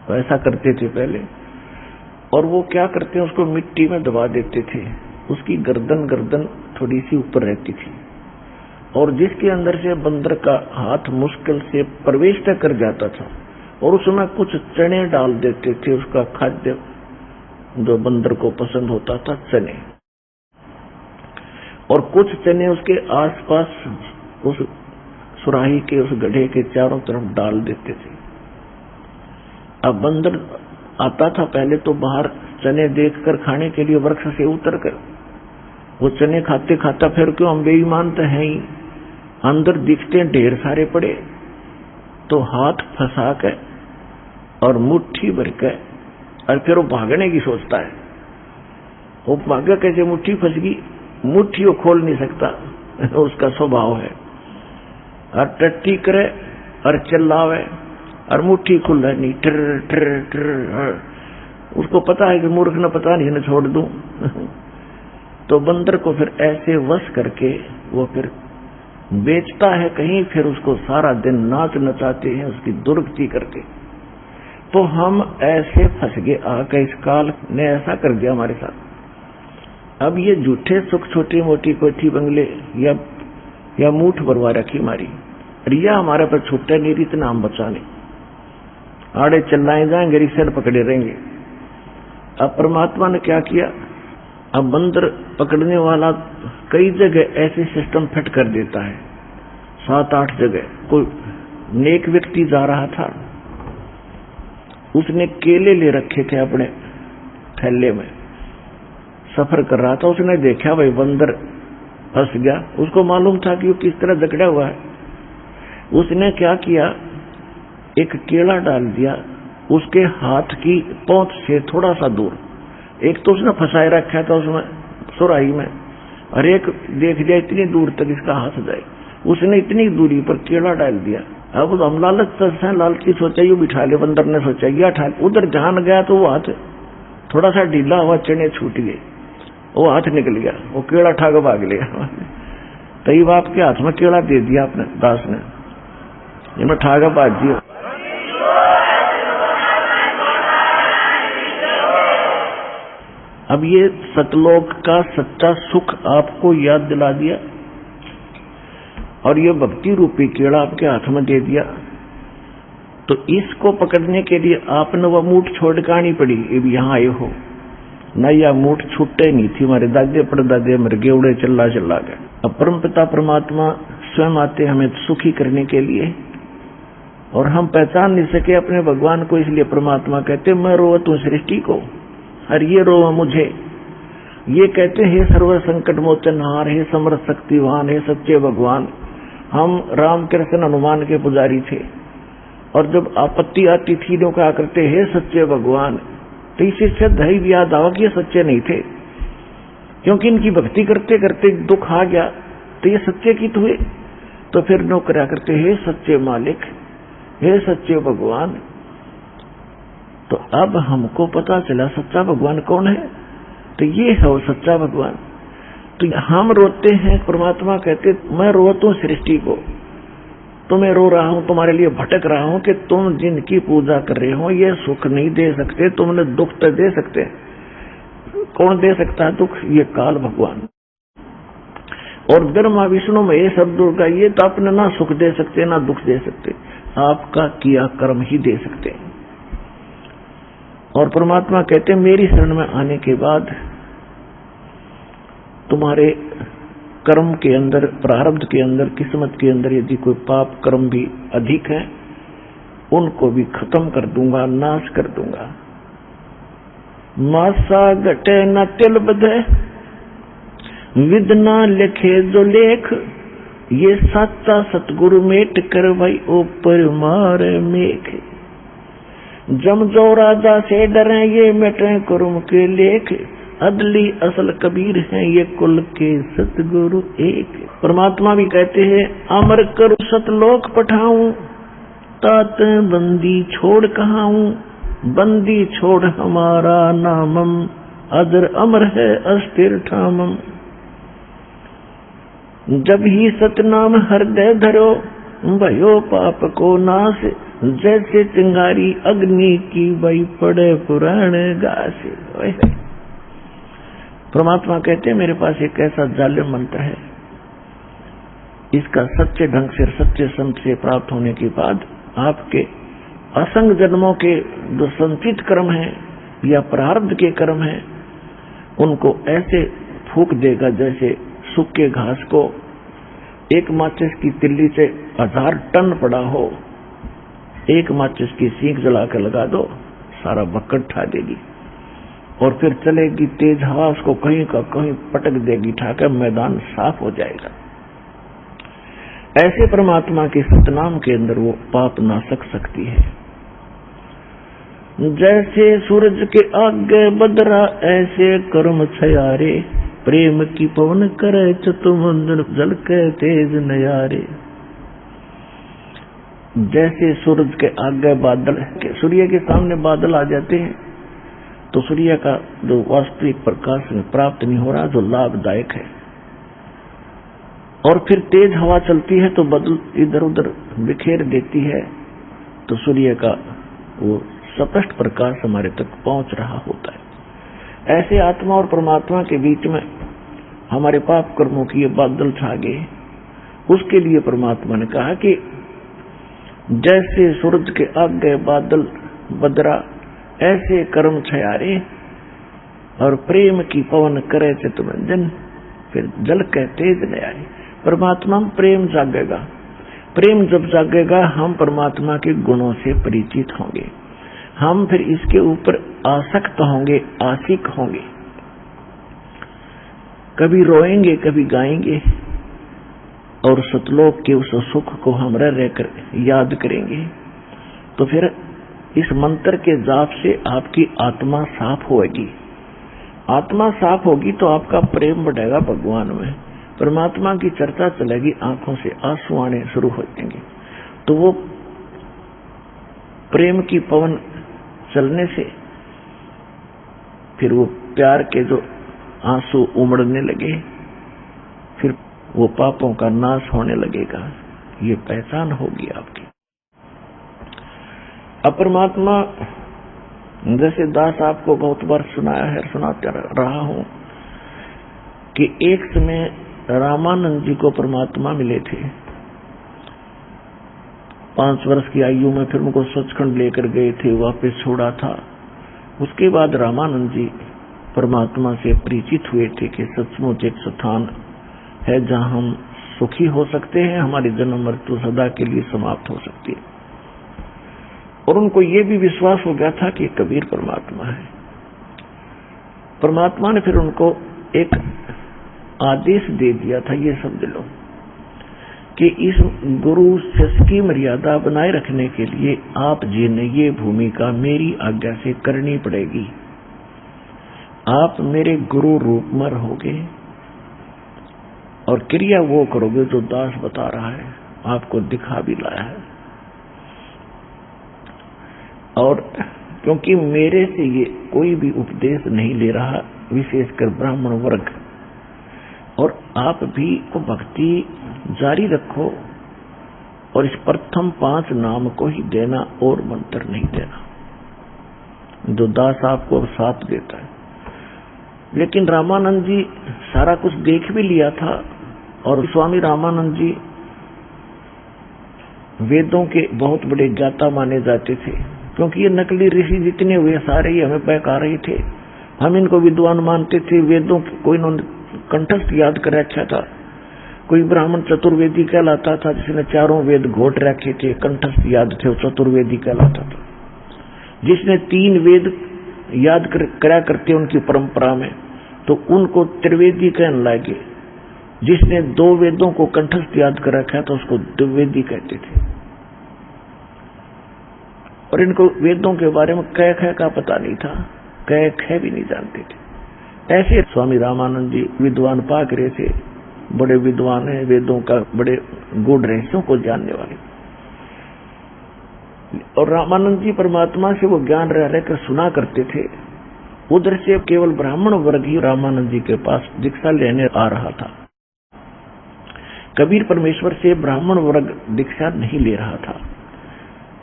D: तो ऐसा करते थे पहले। और वो क्या करते हैं, उसको मिट्टी में दबा देते थे, उसकी गर्दन थोड़ी सी ऊपर रहती थी, और जिसके अंदर से बंदर का हाथ मुश्किल से प्रवेश कर जाता था, और उसमें कुछ चने डाल देते थे, उसका खाद्य जो बंदर को पसंद होता था चने, और कुछ चने उसके आसपास उस सुराही के उस गड्ढे के चारों तरफ डाल देते थे। अब बंदर आता था पहले तो बाहर चने देखकर खाने के लिए वृक्ष से उतरकर, वो चने खाते खाता, फिर क्यों हम बेईमान तो हैं ही, अंदर दिखते ढेर सारे पड़े, तो हाथ फंसा के और मुट्ठी भर के, और फिर वो भागने की सोचता है। वो भागा कैसे, मुट्ठी फंस गई, मुट्ठी वो खोल नहीं सकता, उसका स्वभाव है, और टट्टी करे और चिल्लावे और मुट्ठी खुला नहीं, टर टर टर, उसको पता है कि मूर्ख न पता नहीं न छोड़ दूं। तो बंदर को फिर ऐसे वश करके वो फिर बेचता है कहीं, फिर उसको सारा दिन नाच नचाते हैं उसकी दुर्गति करके। तो हम ऐसे फंस गए आके, इस काल ने ऐसा कर दिया हमारे साथ। अब ये झूठे सुख, छोटी मोटी कोठी बंगले या मूठ भरवा रखी हमारी, रिया हमारे पर छुट्टा नहीं, इतना हम बचा नहीं, आड़े चिल्लाए जाएंगे, रिसर पकड़े रहेंगे। अब परमात्मा ने क्या किया, अब बंदर पकड़ने वाला कई जगह ऐसे सिस्टम फिट कर देता है, 7-8 जगह। कोई नेक व्यक्ति जा रहा था, उसने केले ले रखे थे अपने थैले में, सफर कर रहा था, उसने देखा भाई बंदर फंस गया, उसको मालूम था कि वो किस तरह जकड़ा हुआ है। उसने क्या किया, एक केला डाल दिया उसके हाथ की पहुंच से थोड़ा सा दूर, एक तो उसने फंसाए रखा था उसमें सुराही में, और एक देख लिया इतनी दूर तक इसका हाथ जाए, उसने इतनी दूरी पर केला डाल दिया। अब हम लालच की सोचा यू बिठा ले, बंदर ने सोचा ये ठा, उधर जान गया तो वो हाथ थोड़ा सा ढीला हुआ, चने छूट गए, वो हाथ निकल गया, वो केला ठा के भाग लिया। तई बाप के हाथ में केला दे दिया अपने दास ने, इन्हें ठा के भाग दिया। अब ये सतलोक का सच्चा सुख आपको याद दिला दिया, और ये भक्ति रूपी केड़ा आपके हाथ में दे दिया, तो इसको पकड़ने के लिए आपने वह मूठ छोड़ के आनी पड़ी। अब यहाँ आए हो न, यह मूठ छूटे नहीं थी, हमारे दादे परदादे मर गए, उड़े चिल्ला गए। अब परम पिता परमात्मा स्वयं आते हमें सुखी करने के लिए, और हम पहचान नहीं सके अपने भगवान को, इसलिए परमात्मा कहते मैं रोवत हूँ सृष्टि को, और ये रोवा मुझे। ये कहते हैं सर्व संकट मोचनहार, हे समर्थ शक्तिवान, हे सच्चे भगवान। हम राम कृष्ण हनुमान के पुजारी थे, और जब आपत्ति आती थी तो कहा करते हे सच्चे भगवान, तो इसे सिद्ध है भी याद आवा कि ये सच्चे नहीं थे, क्योंकि इनकी भक्ति करते करते दुख आ गया, तो ये सच्चे की हुए। तो फिर नो करा करते हे सच्चे मालिक, हे सच्चे भगवान, तो अब हमको पता चला सच्चा भगवान कौन है, तो ये है वो सच्चा भगवान। तो हम रोते हैं, परमात्मा कहते मैं रोता हूं सृष्टि को, तुम्हें रो रहा हूं, तुम्हारे लिए भटक रहा हूं कि तुम जिनकी पूजा कर रहे हो ये सुख नहीं दे सकते, तुमने दुख तो दे सकते। कौन दे सकता है दुख? ये काल भगवान। और ब्रह्मा विष्णु महेश और दुर्गा ये तो अपने ना सुख दे सकते ना दुख दे सकते, आपका किया कर्म ही दे सकते हैं। और परमात्मा कहते हैं मेरी शरण में आने के बाद तुम्हारे कर्म के अंदर, प्रारब्ध के अंदर, किस्मत के अंदर यदि कोई पाप कर्म भी अधिक है उनको भी खत्म कर दूंगा, नाश कर दूंगा। मासा घटे न तिल बधे विदना लिखे जो लेख, ये सच्चा सतगुरु मेट कर भाई ऊपर मार मेघ। जम जो राजा से डरे ये मिटे कुरुम के लेख, अदली असल कबीर हैं ये कुल के सतगुरु एक। परमात्मा भी कहते हैं अमर करू सतलोक पठाऊं, तात बंदी छोड़ कहाऊं, बंदी छोड़ हमारा नामम, अदर अमर है अस्थिर ठामम। जब ही सतनाम हृदय धरो भयो पाप को नाश, जैसे चिंगारी अग्नि की बई पड़े पुराण गास। परमात्मा कहते हैं मेरे पास एक ऐसा जालिम मंत्र है, इसका सच्चे ढंग से सच्चे संत से प्राप्त होने के बाद आपके असंग जन्मों के जो संचित कर्म हैं या प्रारब्ध के कर्म हैं उनको ऐसे फूंक देगा जैसे सूखे घास को एक माचिस की तिल्ली से 1000 टन पड़ा हो, एक माचिस की सीख जला कर लगा दो सारा बक्कट ठा देगी और फिर चलेगी तेज हवा, उसको कहीं का कहीं पटक देगी, ठाकर मैदान साफ हो जाएगा। ऐसे परमात्मा के सतनाम के अंदर वो पाप नाशक शक्ति है। जैसे सूरज के आगे बदरा ऐसे कर्म छयारे, प्रेम की पवन करे चतुर्मुंदन जल के तेज नयारे। जैसे सूरज के आगे बादल, सूर्य के सामने बादल आ जाते हैं तो सूर्य का जो वास्तविक प्रकाश में प्राप्त नहीं हो रहा जो लाभदायक है, और फिर तेज हवा चलती है तो बादल इधर उधर बिखेर देती है तो सूर्य का वो स्पष्ट प्रकाश हमारे तक पहुंच रहा होता है। ऐसे आत्मा और परमात्मा के बीच में हमारे पाप कर्मों की ये बादल छा गए। उसके लिए परमात्मा ने कहा कि जैसे सूरज के आगे बादल बदरा ऐसे कर्म छयारे, और प्रेम की पवन करे चितमंजन, फिर जल के तेज नयारे। परमात्मा में प्रेम जागेगा। प्रेम जब जागेगा हम परमात्मा के गुणों से परिचित होंगे, हम फिर इसके ऊपर आसक्त होंगे, आशिक होंगे, कभी रोएंगे कभी गाएंगे और सतलोक के उस सुख को हम रह रहकर याद करेंगे। तो फिर इस मंत्र के जाप से आपकी आत्मा साफ होगी। आत्मा साफ होगी तो आपका प्रेम बढ़ेगा भगवान में, परमात्मा की चर्चा चलेगी, आंखों से आंसू आने शुरू हो जाएंगे। तो वो प्रेम की पवन चलने से फिर वो प्यार के जो आंसू उमड़ने लगे, फिर वो पापों का नाश होने लगेगा। ये पहचान होगी आपकी। अब परमात्मा, जैसे दास आपको बहुत बार सुनाया है, सुनाता रहा हूं कि एक समय रामानंद जी को परमात्मा मिले थे। 5 वर्ष की आयु में फिर उनको सचखंड लेकर गए थे, वापस छोड़ा था। उसके बाद रामानंद जी परमात्मा से परिचित हुए थे कि सचमुच एक स्थान है जहां हम सुखी हो सकते हैं, हमारी जन्म मृत्यु सदा के लिए समाप्त हो सकती है। और उनको ये भी विश्वास हो गया था कि कबीर परमात्मा है। परमात्मा ने फिर उनको एक आदेश दे दिया था, ये समझ लो कि इस गुरु शिष्य की मर्यादा बनाए रखने के लिए आप जी ने ये भूमिका मेरी आज्ञा से करनी पड़ेगी। आप मेरे गुरु रूप में रहोगे और क्रिया वो करोगे जो दास बता रहा है, आपको दिखा भी लाया है। और क्योंकि मेरे से ये कोई भी उपदेश नहीं ले रहा, विशेषकर ब्राह्मण वर्ग। और आप भी को भक्ति जारी रखो और इस प्रथम 5 नाम को ही देना और मंत्र नहीं देना, जो दास आपको साथ देता है। लेकिन रामानंद जी सारा कुछ देख भी लिया था, और स्वामी रामानंद जी वेदों के बहुत बड़े ज्ञाता माने जाते थे, क्योंकि ये नकली ऋषि जितने हुए सारे ही हमें बहका रहे थे। हम इनको विद्वान मानते थे, वेदों कोई इन्होंने कंठस्थ याद कर रखा था। कोई ब्राह्मण चतुर्वेदी कहलाता था, जिसने 4 वेद घोट रखे थे, कंठस्थ याद थे, वो चतुर्वेदी कहलाता था। जिसने 3 वेद याद करा करते उनकी परंपरा में, तो उनको त्रिवेदी कहने लगे। जिसने 2 वेदों को कंठस्थ याद कर रखा था, उसको द्विवेदी कहते थे। और इनको वेदों के बारे में कै ख का पता नहीं था, कै ख भी नहीं जानते थे। ऐसे स्वामी रामानंद जी विद्वान पाक रहे थे, बड़े विद्वान हैं, वेदों का बड़े गूढ़ रहस्यों को जानने वाले। और रामानंद जी परमात्मा से वो ज्ञान रह रहकर सुना करते थे। उधर से केवल ब्राह्मण वर्ग ही रामानंद जी के पास दीक्षा लेने आ रहा था। कबीर परमेश्वर से ब्राह्मण वर्ग दीक्षा नहीं ले रहा था,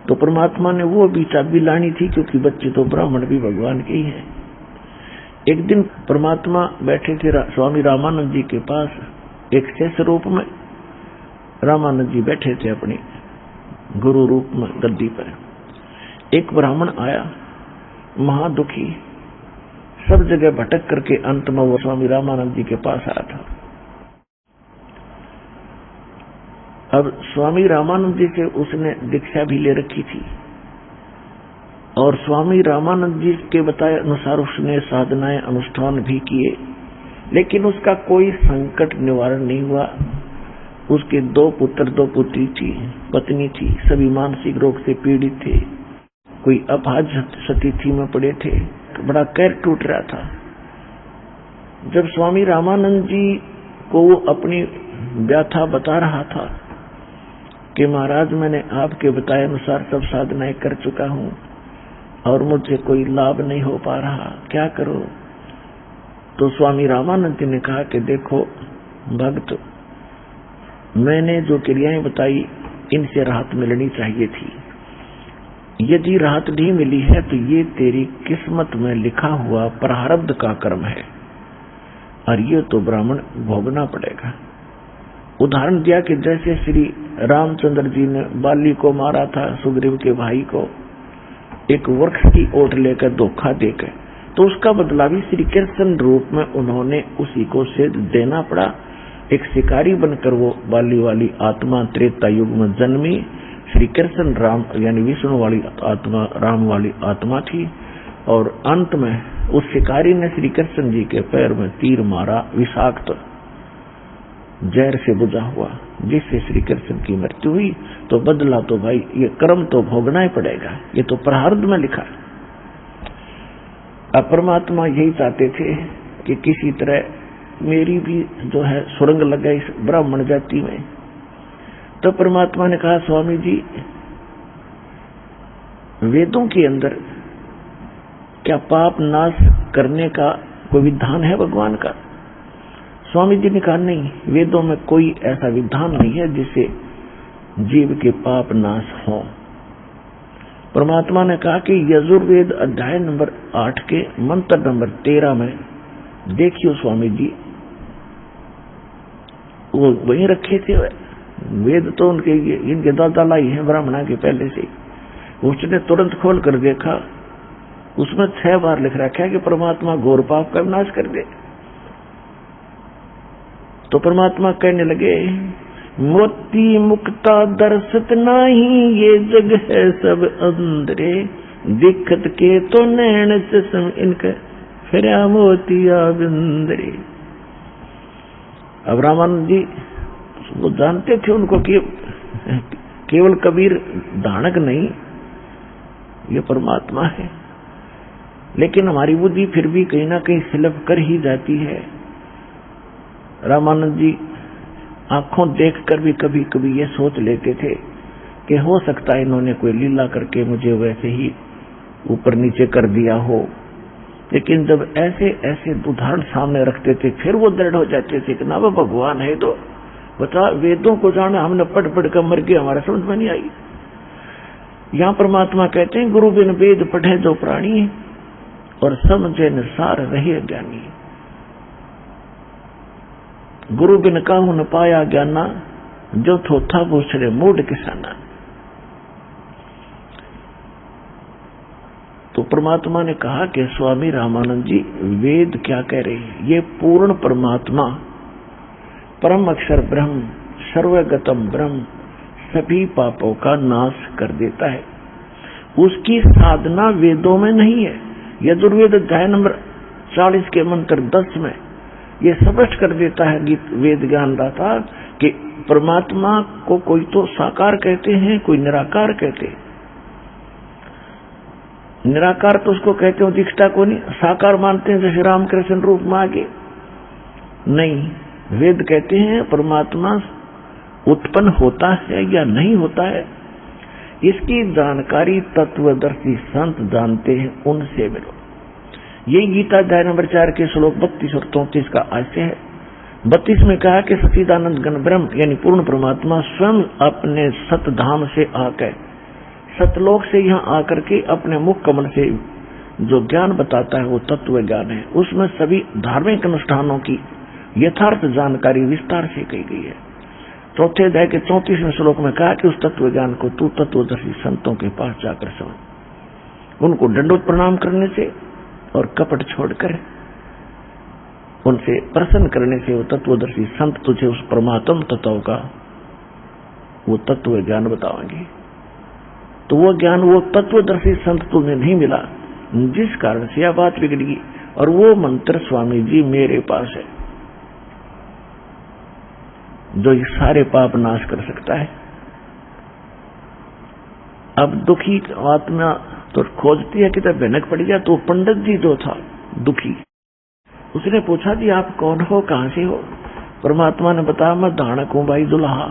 D: तो परमात्मा ने वो भी चाबी लानी थी, क्योंकि बच्चे तो ब्राह्मण भी भगवान के ही हैं। एक दिन परमात्मा बैठे थे स्वामी रामानंद जी के पास, एक शेष रूप में रामानंद जी बैठे थे अपने गुरु रूप में गद्दी पर। एक ब्राह्मण आया, महादुखी, सब जगह भटक करके अंत में वो स्वामी रामानंद जी के पास आया था। अब स्वामी रामानंद जी से उसने दीक्षा भी ले रखी थी, और स्वामी रामानंद जी के बताए अनुसार उसने साधनाएं अनुष्ठान भी किए, लेकिन उसका कोई संकट निवारण नहीं हुआ। उसके 2 पुत्र 2 पुत्री थी, पत्नी थी, सभी मानसिक रोग से पीड़ित थे, कोई अपाहज स्थिति में पड़े थे, बड़ा कैर टूट रहा था। जब स्वामी रामानंद जी को वो अपनी व्यथा बता रहा था कि महाराज मैंने आपके बताए अनुसार सब साधनाएं कर चुका हूं और मुझे कोई लाभ नहीं हो पा रहा, क्या करो? तो स्वामी रामानंद जी ने कहा कि देखो भक्त, मैंने जो क्रियाएं बताई इनसे राहत मिलनी चाहिए थी। यदि राहत नहीं मिली है तो ये तेरी किस्मत में लिखा हुआ प्रारब्ध का कर्म है, और ये तो ब्राह्मण भोगना पड़ेगा। उदाहरण दिया कि जैसे श्री रामचंद्र जी ने बाली को मारा था, सुग्रीव के भाई को, एक वृक्ष की ओट लेकर धोखा देकर, तो उसका बदला भी श्री कृष्ण रूप में उन्होंने उसी को से देना पड़ा। एक शिकारी बनकर वो बाली वाली आत्मा त्रेता युग में जन्मी, श्री कृष्ण राम यानी विष्णु वाली आत्मा, राम वाली आत्मा थी, और अंत में उस शिकारी ने श्री कृष्ण जी के पैर में तीर मारा, विषाक्त जहर से बुझा हुआ, जिससे श्री कृष्ण की मृत्यु हुई। तो बदला तो भाई ये कर्म तो भोगना ही पड़ेगा, ये तो प्रारब्ध में लिखा है। अब परमात्मा यही चाहते थे कि किसी तरह मेरी भी जो है सुरंग लगे इस ब्राह्मण जाति में। तो परमात्मा ने कहा, स्वामी जी वेदों के अंदर क्या पाप नाश करने का कोई विधान है भगवान का? स्वामी जी ने कहा, नहीं, वेदों में कोई ऐसा विधान नहीं है जिससे जीव के पाप नाश हो। परमात्मा ने कहा कि यजुर्वेद अध्याय नंबर 8 के मंत्र नंबर 13 में देखियो स्वामी जी, वो वहीं रखे थे वेद, तो उनके इनके दादा लाई है ब्राह्मणा के पहले से। उसने तुरंत खोल कर देखा, उसमें 6 बार लिख रखा है कि परमात्मा घोर पाप का विनाश कर दे। तो परमात्मा कहने लगे, मोती मुक्ता दर्शत नाही, ये जग है सब अंधरे, दिक्कत के तो नैन चश्म इनके फिरा मोतिया बिंदरे। अब रामानंद जी वो जानते थे उनको कि केवल कबीर दानक नहीं, ये परमात्मा है, लेकिन हमारी बुद्धि फिर भी कहीं ना कहीं स्लिप कर ही जाती है। रामानंद जी आंखों देखकर भी कभी कभी ये सोच लेते थे कि हो सकता है इन्होंने कोई लीला करके मुझे वैसे ही ऊपर नीचे कर दिया हो, लेकिन जब ऐसे ऐसे उदाहरण सामने रखते थे फिर वो दृढ़ हो जाते थे कि ना वो भगवान है। तो बता, वेदों को जाना हमने पढ़ पढ़ कर मर गया, हमारा समझ में नहीं आई। यहाँ परमात्मा कहते हैं गुरु बिन वेद पढ़े जो प्राणी और समझे न सार रहे ज्ञानी। गुरु बिन काहू न पाया ज्ञाना, जो थोथा पूछरे मूड किसाना। तो परमात्मा ने कहा कि स्वामी रामानंद जी वेद क्या कह रहे हैं, ये पूर्ण परमात्मा परम अक्षर ब्रह्म सर्वगतम ब्रह्म सभी पापों का नाश कर देता है। उसकी साधना वेदों में नहीं है। यजुर्वेद अध्याय नंबर 40 के मंत्र 10 में ये स्पष्ट कर देता है गीत वेद ज्ञान दाता कि परमात्मा को कोई तो साकार कहते हैं, कोई निराकार कहते हैं। निराकार तो उसको कहते हो दिखता को नहीं, साकार मानते हैं जैसे रामकृष्ण रूप में आगे नहीं। वेद कहते हैं परमात्मा उत्पन्न होता है या नहीं होता है, इसकी जानकारी तत्वदर्शी संत जानते हैं, उनसे मिलो। यही गीता अध्याय नंबर 4 के श्लोक 32 और 33 का आशय है। 32 में कहा कि सच्चिदानंद घन ब्रह्म यानी पूर्ण परमात्मा स्वयं अपने सतधाम से आकर, सतलोक से यहाँ आकर के अपने मुख कमल से जो ज्ञान बताता है वो तत्व ज्ञान है। उसमें सभी धार्मिक अनुष्ठानों की यथार्थ जानकारी विस्तार से कही गई है। चौथे अध्याय के 34वें श्लोक में कहा कि उस तत्व ज्ञान को तू तत्वदर्शी संतों के पास जाकर समझ। उनको दंडोत प्रणाम करने से और कपट छोड़कर उनसे प्रसन्न करने से वो तत्वदर्शी संत तुझे उस परमात्म तत्व का वो तत्व ज्ञान बताएंगे। तो वो ज्ञान वो तत्वदर्शी संत तुम्हें नहीं मिला, जिस कारण से यह बात बिगड़ी। और वो मंत्र स्वामी जी मेरे पास है जो ये सारे पाप नाश कर सकता है। अब दुखी आत्मा तो खोजती है कि तब भनक पड़ गया। तो पंडित जी जो था दुखी, उसने पूछा जी आप कौन हो, कहां से हो? परमात्मा ने बताया मैं धानक हूं भाई दुल्हा,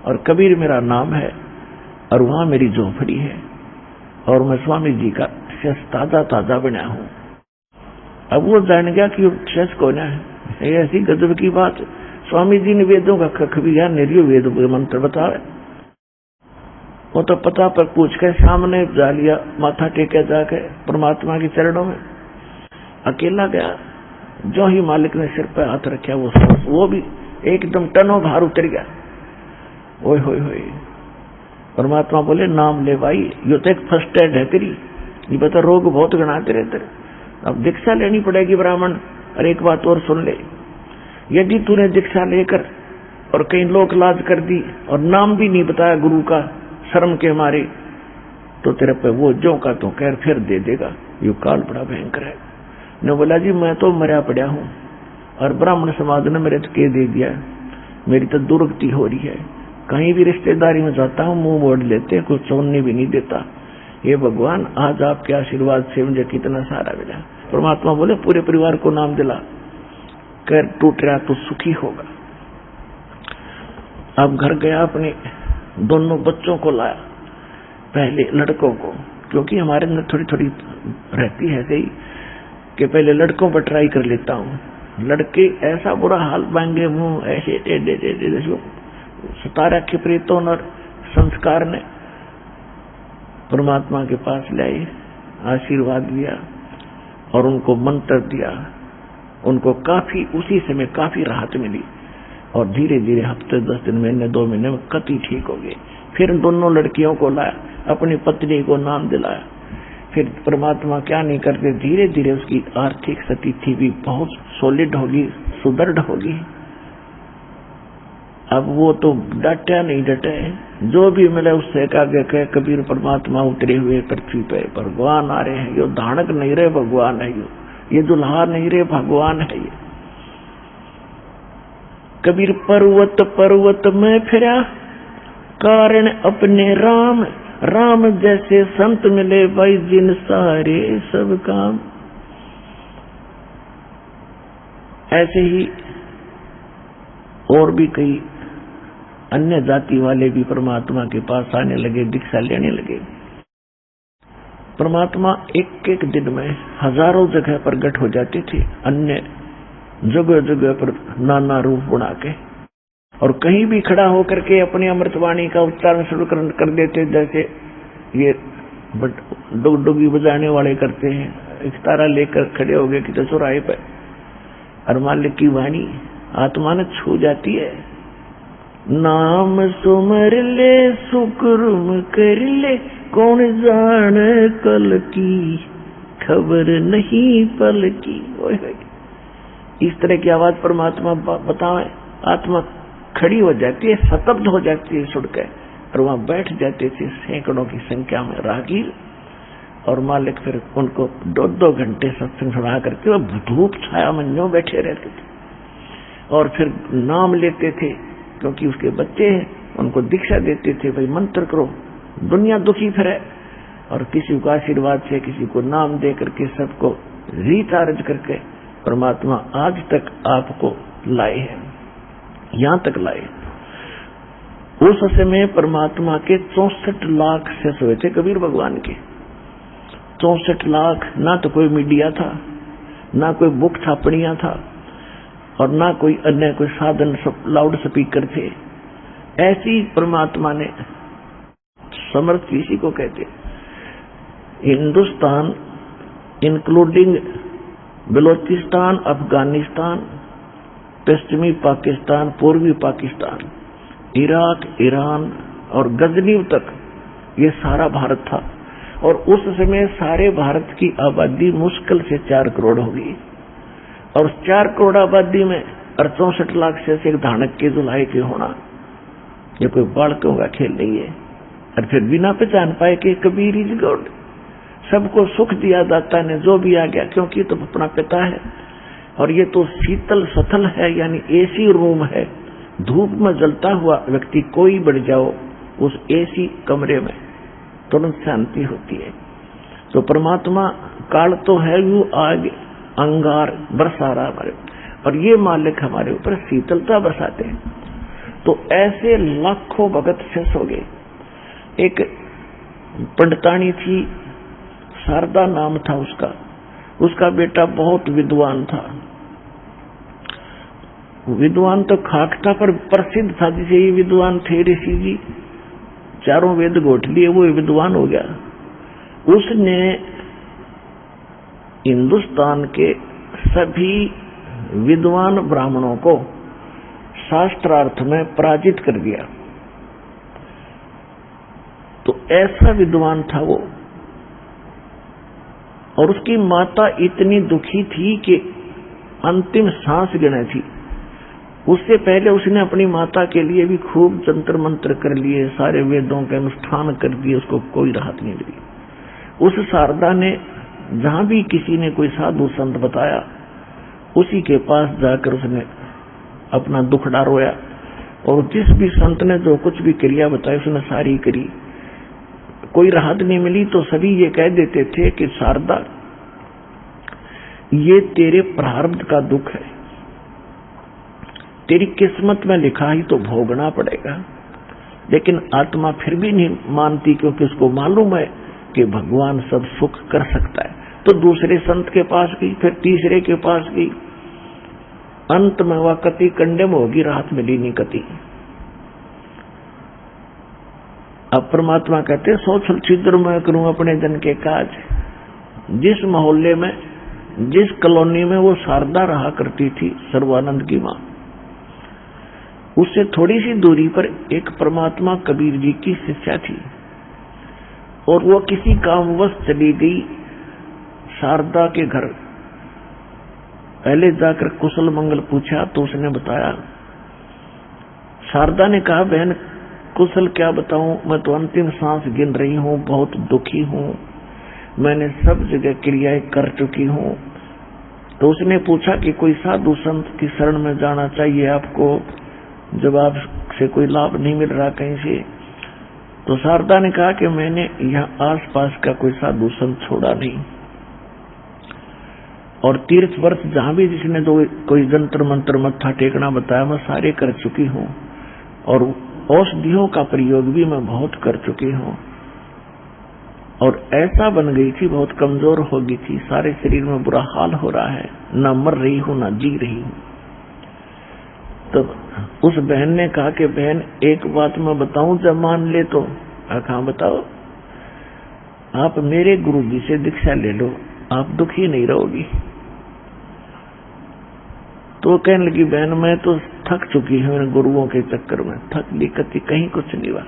D: और कबीर मेरा नाम है, और वहां मेरी झोपड़ी है, और मैं स्वामी जी का शस ताजा ताजा बना हूं। अब वो जान गया कि शस कौन है। ऐसी गजब की बात, स्वामी जी ने वेदों का कख भी ज्ञान निर्यो वेद मंत्र बतावे। वो तो पता पर पूछ कर सामने जा लिया, माथा टेके जाके परमात्मा के चरणों में अकेला गया। जो ही मालिक ने सिर पर हाथ रखा वो भी एकदम टनों भार उतर गया। ओए होए होए, परमात्मा बोले नाम ले भाई, यो तो एक फर्स्ट एड है तेरी, ये बता रोग बहुत गणा तेरे। अब दीक्षा लेनी पड़ेगी ब्राह्मण। और एक बात और सुन ले, यदि तूने दीक्षा लेकर और कहीं लोक लाज कर दी और नाम भी नहीं बताया गुरु का शर्म के मारे, तो तेरे पे वो जो का तो कहर फिर दे देगा। ये काल बड़ा भयंकर है। ने बोला जी मैं तो मरा पड़ा हूं और ब्राह्मण समाज ने मेरे के दे दिया, मेरी तो दुर्गति हो रही है। कहीं भी रिश्तेदारी में जाता हूं मुंह मोड़ लेते, कुछ सोने भी नहीं देता। ये भगवान आज आपके आशीर्वाद से मुझे कितना सारा मिला। परमात्मा बोले पूरे परिवार को नाम दिला, कर टूट रहा तो सुखी होगा। अब घर गया, अपने दोनों बच्चों को लाया, पहले लड़कों को, क्योंकि हमारे अंदर थोड़ी थोड़ी रहती है सही कि पहले लड़कों पर ट्राई कर लेता हूं। लड़के ऐसा बुरा हाल पाएंगे, मुंह ऐसे टेढ़े टेढ़े सता रखे प्रेतों और संस्कार ने। परमात्मा के पास लाए, आशीर्वाद लिया और उनको मंत्र दिया। उनको काफी उसी समय काफी राहत मिली और धीरे धीरे हफ्ते 10 दिन महीने 2 महीने में कति ठीक हो गए। फिर दोनों लड़कियों को लाया, अपनी पत्नी को नाम दिलाया। फिर परमात्मा क्या नहीं करते, धीरे धीरे उसकी आर्थिक स्थिति भी बहुत सॉलिड होगी, सुदृढ़ होगी। अब वो तो डटे नहीं डटे, जो भी मिले उससे आगे कहे कबीर परमात्मा उतरे हुए पृथ्वी पे, भगवान आ रहे हैं। यो धानक नहीं रहे भगवान है, ये दुल्हा नहीं रहे भगवान है। ये कबीर पर्वत पर्वत में फिरा, कारण अपने राम, राम जैसे संत मिले भाई जिन सारे सब काम। ऐसे ही और भी कई अन्य जाति वाले भी परमात्मा के पास आने लगे, दीक्षा लेने लगे। परमात्मा एक एक दिन में हजारों जगह प्रकट हो जाते थे, अन्य जगह जगह पर नाना रूप बना के, और कहीं भी खड़ा होकर के अपनी अमृतवाणी का उच्चारण शुरू कर देते, जैसे ये डुगी बजाने वाले करते हैं। एक तारा लेकर खड़े हो गए कि चौराहे पर, और मालिक की वाणी आत्मा ने छू जाती है। नाम सुमर ले सुकुर्म कर ले, कौन जाने कल की, खबर नहीं पल की। इस तरह की आवाज परमात्मा बतावे, आत्मा खड़ी हो जाती है, स्तब्ध हो जाती है सुन के, और वहां बैठ जाते थे सैकड़ों की संख्या में राहगीर, और मालिक फिर उनको 2-2 घंटे सत्संग सुना करके वो धूप छाया में यूं बैठे रहते थे, और फिर नाम लेते थे, क्योंकि उसके बच्चे हैं, उनको दीक्षा देते थे, भाई मंत्र करो, दुनिया दुखी फिरे, और किसी को आशीर्वाद से, किसी को नाम दे करके, सबको रीत आरज करके परमात्मा आज तक आपको लाए हैं, यहां तक लाए। उस समय परमात्मा के 64 लाख शिष्य हुए थे कबीर भगवान के। 64 लाख, ना तो कोई मीडिया था, ना कोई बुक छापड़ियां था, और ना कोई अन्य कोई साधन, लाउड स्पीकर थे। ऐसी परमात्मा ने समर्थ इसी को कहते। हिंदुस्तान इंक्लूडिंग बलोचिस्तान, अफगानिस्तान, पश्चिमी पाकिस्तान, पूर्वी पाकिस्तान, इराक, ईरान और गजनीव तक ये सारा भारत था, और उस समय सारे भारत की आबादी मुश्किल से 4 करोड़ होगी, और 4 करोड़ आबादी में 64 लाख से एक धानक के जुलाई के होना ये कोई बालकों का खेल नहीं है। और फिर बिना पहचान पाए कि कबीर इज गॉड, सबको सुख दिया दाता ने, जो भी आ गया, क्योंकि तो अपना पिता है, और ये तो शीतल सथल है, यानी एसी रूम है, धूप में जलता हुआ व्यक्ति कोई बढ़ जाओ उस एसी कमरे में तुरंत शांति होती है। तो परमात्मा काल तो है यू आग अंगार बरसा रहा हमारे, और ये मालिक हमारे ऊपर शीतलता बरसाते हैं। तो ऐसे लाखों भगत शेष हो गए। एक पंडितानी थी, शारदा नाम था उसका, उसका बेटा बहुत विद्वान था। विद्वान तो खाकता पर प्रसिद्ध था, जिसे ये विद्वान थे ऋषि जी, चारों वेद घोट लिए, वो विद्वान हो गया। उसने हिंदुस्तान के सभी विद्वान ब्राह्मणों को शास्त्रार्थ में पराजित कर दिया। तो ऐसा विद्वान था वो, और उसकी माता इतनी दुखी थी कि अंतिम सांस गिने थी। उससे पहले उसने अपनी माता के लिए भी खूब जंतर मंत्र कर लिए, सारे वेदों के अनुष्ठान कर दिए, उसको कोई राहत नहीं मिली। उस शारदा ने जहां भी किसी ने कोई साधु संत बताया, उसी के पास जाकर उसने अपना दुखड़ा रोया, और जिस भी संत ने जो कुछ भी क्रिया बताई उसने सारी करी, कोई राहत नहीं मिली। तो सभी ये कह देते थे कि शारदा, ये तेरे प्रारब्ध का दुख है, तेरी किस्मत में लिखा ही तो भोगना पड़ेगा। लेकिन आत्मा फिर भी नहीं मानती, क्योंकि उसको मालूम है कि भगवान सब सुख कर सकता है। तो दूसरे संत के पास गई, फिर तीसरे के पास गई, अंत में वह कति कंडेम होगी, राहत मिली नहीं कति। अब परमात्मा कहते, सो छिद्र मैं करूं अपने जन के काज। जिस मोहल्ले में, जिस कॉलोनी में वो शारदा रहा करती थी, सर्वानंद की मां, उससे थोड़ी सी दूरी पर एक परमात्मा कबीर जी की शिष्या थी, और वो किसी कामवश चली गई शारदा के घर। पहले जाकर कुशल मंगल पूछा तो उसने बताया। शारदा ने कहा, बहन कुशल क्या बताऊं, मैं तो अंतिम सांस गिन रही हूं, बहुत दुखी हूं, मैंने सब जगह क्रियाएं कर चुकी हूं। तो उसने पूछा कि कोई साधु संत की शरण में जाना चाहिए आपको, जब आपसे कोई लाभ नहीं मिल रहा कहीं से। तो शारदा ने कहा कि मैंने यहाँ आस पास का कोई साधु संत छोड़ा नहीं, और तीर्थ वर्ष जहां भी जिसने जो कोई जंतर मंत्र मत्था टेकना बताया मैं सारे कर चुकी हूं, और औषधियों का प्रयोग भी मैं बहुत कर चुकी हूं। और ऐसा बन गई थी, बहुत कमजोर हो गई थी, सारे शरीर में बुरा हाल हो रहा है, ना मर रही हूं ना जी रही हूं। तो उस बहन ने कहा कि बहन एक बात मैं बताऊं, जब मान ले तो। कहा बताओ। आप मेरे गुरु जी से दीक्षा ले लो, आप दुखी नहीं रहोगी। तो कहने लगी बहन मैं तो थक चुकी हूं इन गुरुओं के चक्कर में, थक ली, कति कहीं कुछ नहीं हुआ।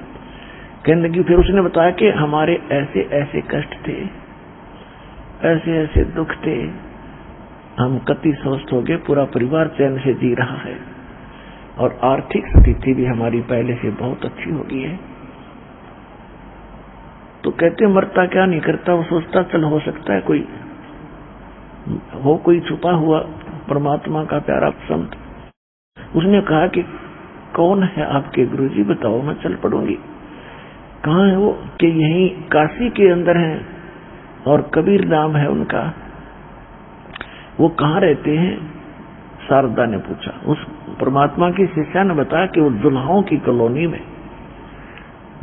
D: कहने लगी फिर उसने बताया कि हमारे ऐसे ऐसे कष्ट थे, ऐसे ऐसे दुख थे, हम कति स्वस्थ हो गए, पूरा परिवार चैन से जी रहा है और आर्थिक स्थिति भी हमारी पहले से बहुत अच्छी हो गई है। तो कहते मरता क्या नहीं करता, वो सोचता चल हो सकता है कोई हो, कोई छुपा हुआ परमात्मा का प्यारा संत। उसने कहा कि कौन है आपके गुरुजी, बताओ मैं चल पड़ूंगी। कहाँ है वो? कि यहीं काशी के अंदर हैं और कबीर नाम है उनका। वो कहाँ रहते हैं? शारदा ने पूछा। उस परमात्मा की शिष्या ने बताया कि वो जुलाहों की कॉलोनी में।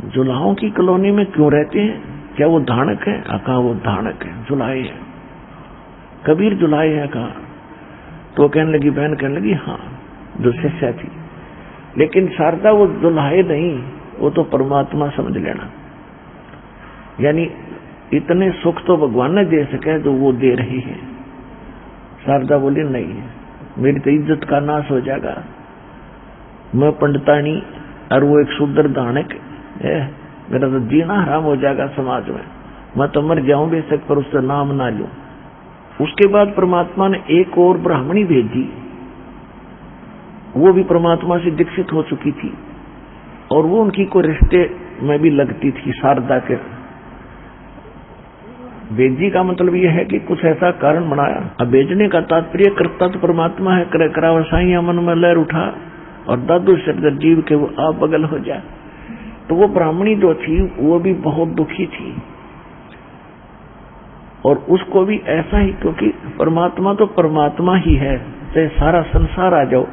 D: जुलाहों की कॉलोनी में क्यों रहते हैं? क्या वो धानक है? कहा वो धानक है, जुलाहे है, कबीर जुलाहे है। कहा तो कहने लगी, बहन कहने लगी हाँ, जो शिष्या थी। लेकिन शारदा वो जुलाहे नहीं, वो तो परमात्मा समझ लेना। यानी इतने सुख तो भगवान ने दे सके जो वो दे रही है। शारदा बोली नहीं, मेरी तो इज्जत का नाश हो जाएगा, मैं पंडितानी और वो एक शूद्र दानक है, मेरा तो जीना हराम हो जाएगा समाज में, मैं तो मर जाऊं बेशक पर उसका नाम ना लूं। उसके बाद परमात्मा ने एक और ब्राह्मणी भेजी, वो भी परमात्मा से दीक्षित हो चुकी थी और वो उनकी कोई रिश्ते में भी लगती थी शारदा के। भेजी का मतलब यह है कि कुछ ऐसा कारण बनाया। अब भेजने का तात्पर्य करता तो परमात्मा है, करे करावर साइया मन में लहर उठा और दादू शरदर जीव के वो आप बगल हो जाए। तो वो ब्राह्मणी जो थी वो भी बहुत दुखी थी और उसको भी ऐसा ही, क्योंकि परमात्मा तो परमात्मा ही है, चाहे सारा संसार आ जाओ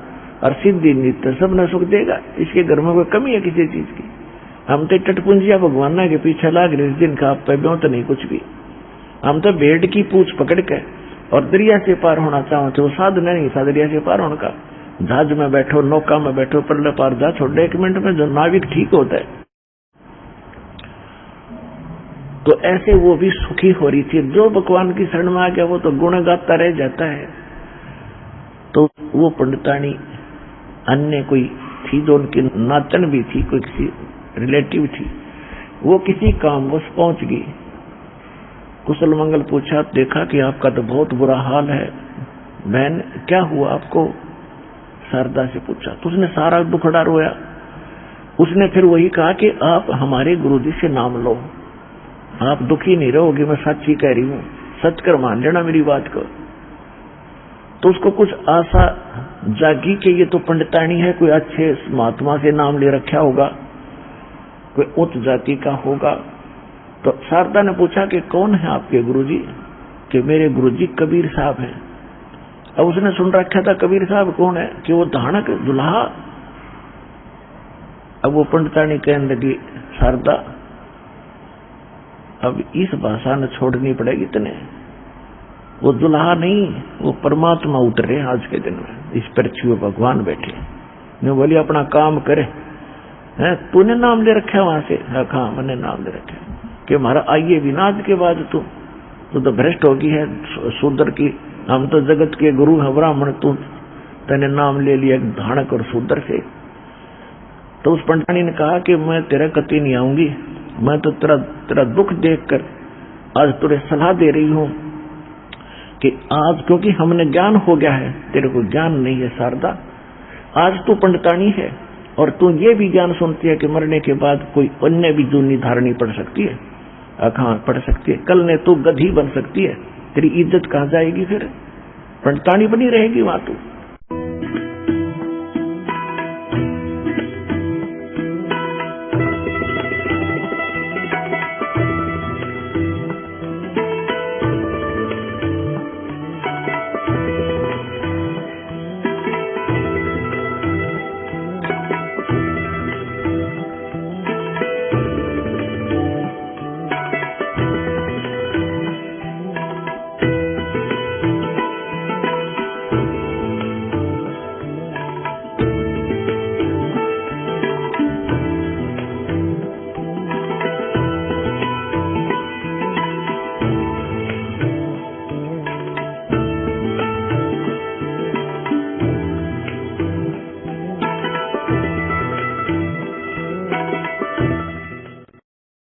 D: और सिद्धि नित्य सब न सुख देगा, इसके घर में कोई कमी है किसी चीज की। हम तो टटपुंजिया भगवान के पीछे लाग रहे, जिनका आप पे तो नहीं कुछ भी। हम तो भेड़ की पूछ पकड़ के और दरिया से पार होना चाहो तो साधन नहीं था दरिया से पार होने का। जहाज में बैठो, नौका में बैठो, पल्ले पार जा छोड़ 1 मिनट में जो नाविक ठीक होता है। तो ऐसे वो भी सुखी हो रही थी। जो भगवान की शरण में आ गया वो तो गुण गाता रह जाता है। तो वो पंडितानी अन्य कोई थी जो उनकी नातन भी थी, कोई किसी रिलेटिव थी, वो किसी काम को पहुंच गई। कुशल मंगल पूछा, देखा कि आपका तो बहुत बुरा हाल है, बहन क्या हुआ आपको? शारदा से पूछा तो उसने सारा दुखड़ा रोया। उसने फिर वही कहा कि आप हमारे गुरुजी से नाम लो, आप दुखी नहीं रहोगे, मैं सच ही कह रही हूं, सच कर मान लेना मेरी बात को। तो उसको कुछ आशा जागी कि ये तो पंडितानी है, कोई अच्छे महात्मा से नाम ले रखा होगा, कोई उच्च जाति का होगा। तो शारदा ने पूछा कि कौन है आपके गुरुजी? कि मेरे गुरुजी कबीर साहब हैं। अब उसने सुन रखा था कबीर साहब कौन है, कि वो धानक दुल्हा। अब वो पंडितानी कहने लगी, शारदा अब इस भाषा ने छोड़नी पड़ेगी तने, वो दुल्हा नहीं, वो परमात्मा उतरे आज के दिन में, इस पृथ्वी में भगवान बैठे। मैं बोली अपना काम करे, है तूने नाम ले रखा वहां से? हाँ मैंने नाम ले रखा कि हमारा आइए विनाश के बाद तू तो भ्रष्ट होगी है शूद्र की, हम तो जगत के गुरु है ब्राह्मण, तू तेने नाम ले लिया धानक और शूद्र से। तो उस पंडितानी ने कहा कि मैं तेरा कति नहीं आऊंगी, मैं तो तेरा दुख देखकर आज तुझे सलाह दे रही हूं कि आज, क्योंकि हमने ज्ञान हो गया है, तेरे को ज्ञान नहीं है शारदा। आज तू पंडितानी है और तू ये भी ज्ञान सुनती है कि मरने के बाद कोई अन्य भी जूनी धारणी पड़ सकती है। हाँ पड़ सकती है, कल ने तू गधी बन सकती है, तेरी इज्जत कहां जाएगी? फिर पंडितानी बनी रहेगी वहां तू।